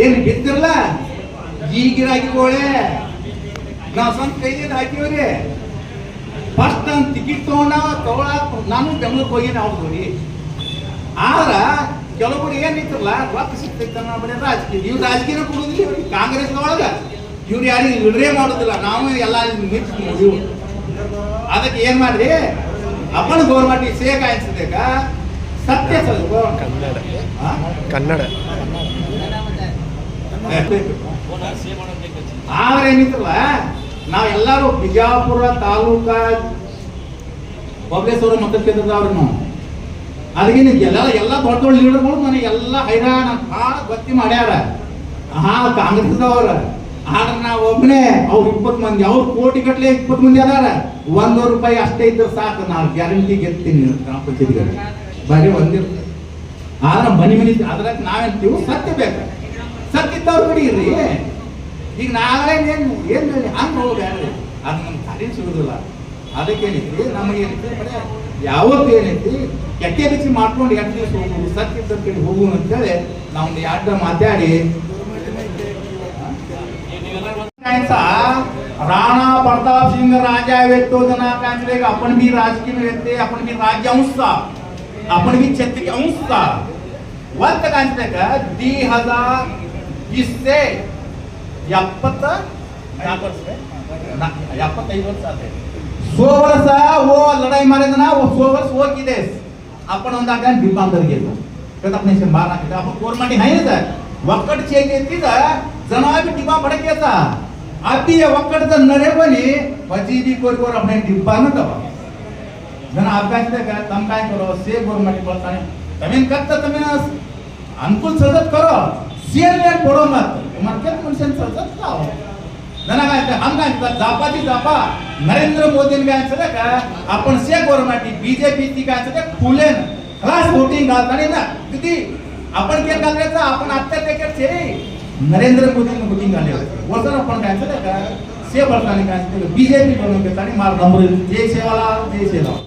ಏನ್ ಬಿದ್ದಿರಲ್ಲ. ಈಗಿರಾಗಿಗೋಳೆ ನಾವು ಸ್ವಂತ ಕೈದಿಂದ ಹಾಕಿವ್ರಿ. ಫಸ್ಟ್ ನಾನು ಟಿಕೆಟ್ ತಗೊಳಕ್ ನಾನು ಬೆಂಗಳೂರಿಗೆ ಹೋಗಿ ನಾವು ನೋಡಿ. ಆದ್ರ ಕೆಲವರು ಏನಿತ್ತಲ್ಲ ರೊಕ್ಕ ಸಿಗ್ತೈತೆ ಬರೀ ರಾಜಕೀಯ, ಇವ್ರು ರಾಜಕೀಯ ಕೊಡುದಿಲ್ಲ ಇವ್ರಿಗೆ. ಕಾಂಗ್ರೆಸ್ ಒಳಗ ಇವ್ರು ಯಾರಿಗೆ ಲೀಡರೇ ಮಾಡೋದಿಲ್ಲ, ನಾವು ಎಲ್ಲ ಇವ್ರು. ಅದಕ್ಕೆ ಏನ್ ಮಾಡ್ರಿ, ಅಪ್ಪನ ಗೌರ್ಮೆಂಟ್ ಸೇಕ ಅನ್ಸದೇಕ ಸತ್ಯ ಕನ್ನಡ ಆದ್ರೆ ಏನಿತ್ತಲ್ಲ ನಾವೆಲ್ಲರೂ ಬಿಜಾಪುರ ತಾಲೂಕಾ ಬಬಲೇಶ್ವರ ಮತಕ್ಷೇತ್ರದವ್ರು ನಾವು. ಅದಕ್ಕೇನು ಎಲ್ಲ ದೊಡ್ಡ ದೊಡ್ಡ ಲೀಡರ್ಗಳು ನನಗೆ ಎಲ್ಲ ಹೈರಾಣ ಭಾಳ ಗೊತ್ತಿ ಮಾಡ್ಯಾರ. ಕಾಂಗ್ರೆಸ್ದವ್ರ. ಆದ್ರೆ ನಾವು ಒಬ್ಬನೇ ಅವ್ರು 20 ಮಂದಿ, ಅವ್ರು ಕೋಟಿ ಗಟ್ಟಲೆ 20 ಮಂದಿ ಅದಾರ. ₹100 ಅಷ್ಟೇ ಇದ್ರೆ ಸಾಕು, ನಾನು ಗ್ಯಾರಂಟಿ ಗೆಲ್ತೀನಿ ಗ್ರಾಮ ಪಂಚಾಯತಿಗೆ. ಬರೀ ಒಂದಿರ್ತ. ಆದ್ರೆ ಮನಿ ಅದ್ರಾಗ ನಾವೇಂತೀವಿ ಸತ್ಯ ಬೇಕು. ಸತ್ಯ ಇದ್ದವ್ರು ಬಿಡಿರಿ. ಈಗ ನಾಳೆ ಏನ್ ಹಂಗೆ ಹೋಗ್ಬೇಡ್ರಿ, ಅದು ನಮ್ಗೆ ದಾರಿ ಸಿಗುದಿಲ್ಲ. ಅದಕ್ಕೇನೈತಿ ನಮಗೇನೈತಿ ಬರೀ ಯಾವತ್ತು ಏನೈತಿ ಕೆಟ್ಟ ಬಿಚ್ಚಿ ಮಾಡ್ಕೊಂಡು 2 ದಿವಸ ಹೋಗುದು, ಸತ್ಯ ಇದ್ದ ಹೋಗುವ ಅಂತೇಳಿ ನಾವು ಒಂದು 2 ಮಾತಾಡಿ राणा प्रताप सिंह राजा व्यक्तो जना कांचले आपण भी राजकीय व्यक्ती, आपण भी राज्य अंश था, आपण भी क्षेत्रीय अंश था. वक्त कांचले का 2020 से 75 वर्ष आते 100 वर्ष वो लड़ाई मारे ना, वो 100 वर्ष वो की देश आपण ಒಂದ ಗಂಟ ಡಿಪಾಂಡರ್ गेलो तर आपण से मारना की आपण कोरमाटी आहे ना वक्कड चेक येती का जनावर भी टिपा भडकेचा आती या वक्कडचा नरे बनी फजीदी कोर आपण टिपा न दवा जन अभ्यास का तम काय करो से गवर्नमेंट बोलताने तमेन करता तमे अनुकूल सजत करो शेर ले पडो मत मार्केट मनुष्य सजत का जन काय हम काय जापाती जापा नरेंद्र मोदी काय सदा का आपण से गवर्नमेंट बीजेपी ती काय सदा फुलेन क्लास वोटिंग घालताने ना किती आपण के घालायचं आपण आत्ता त्याच्यात छे नरेंद्र मोदी वोटिंग घाले वरसर आपण काय सदा का से बळताने काय बीजेपी बनवून घेताने मार नंबर जय सेवाला जय सेवा.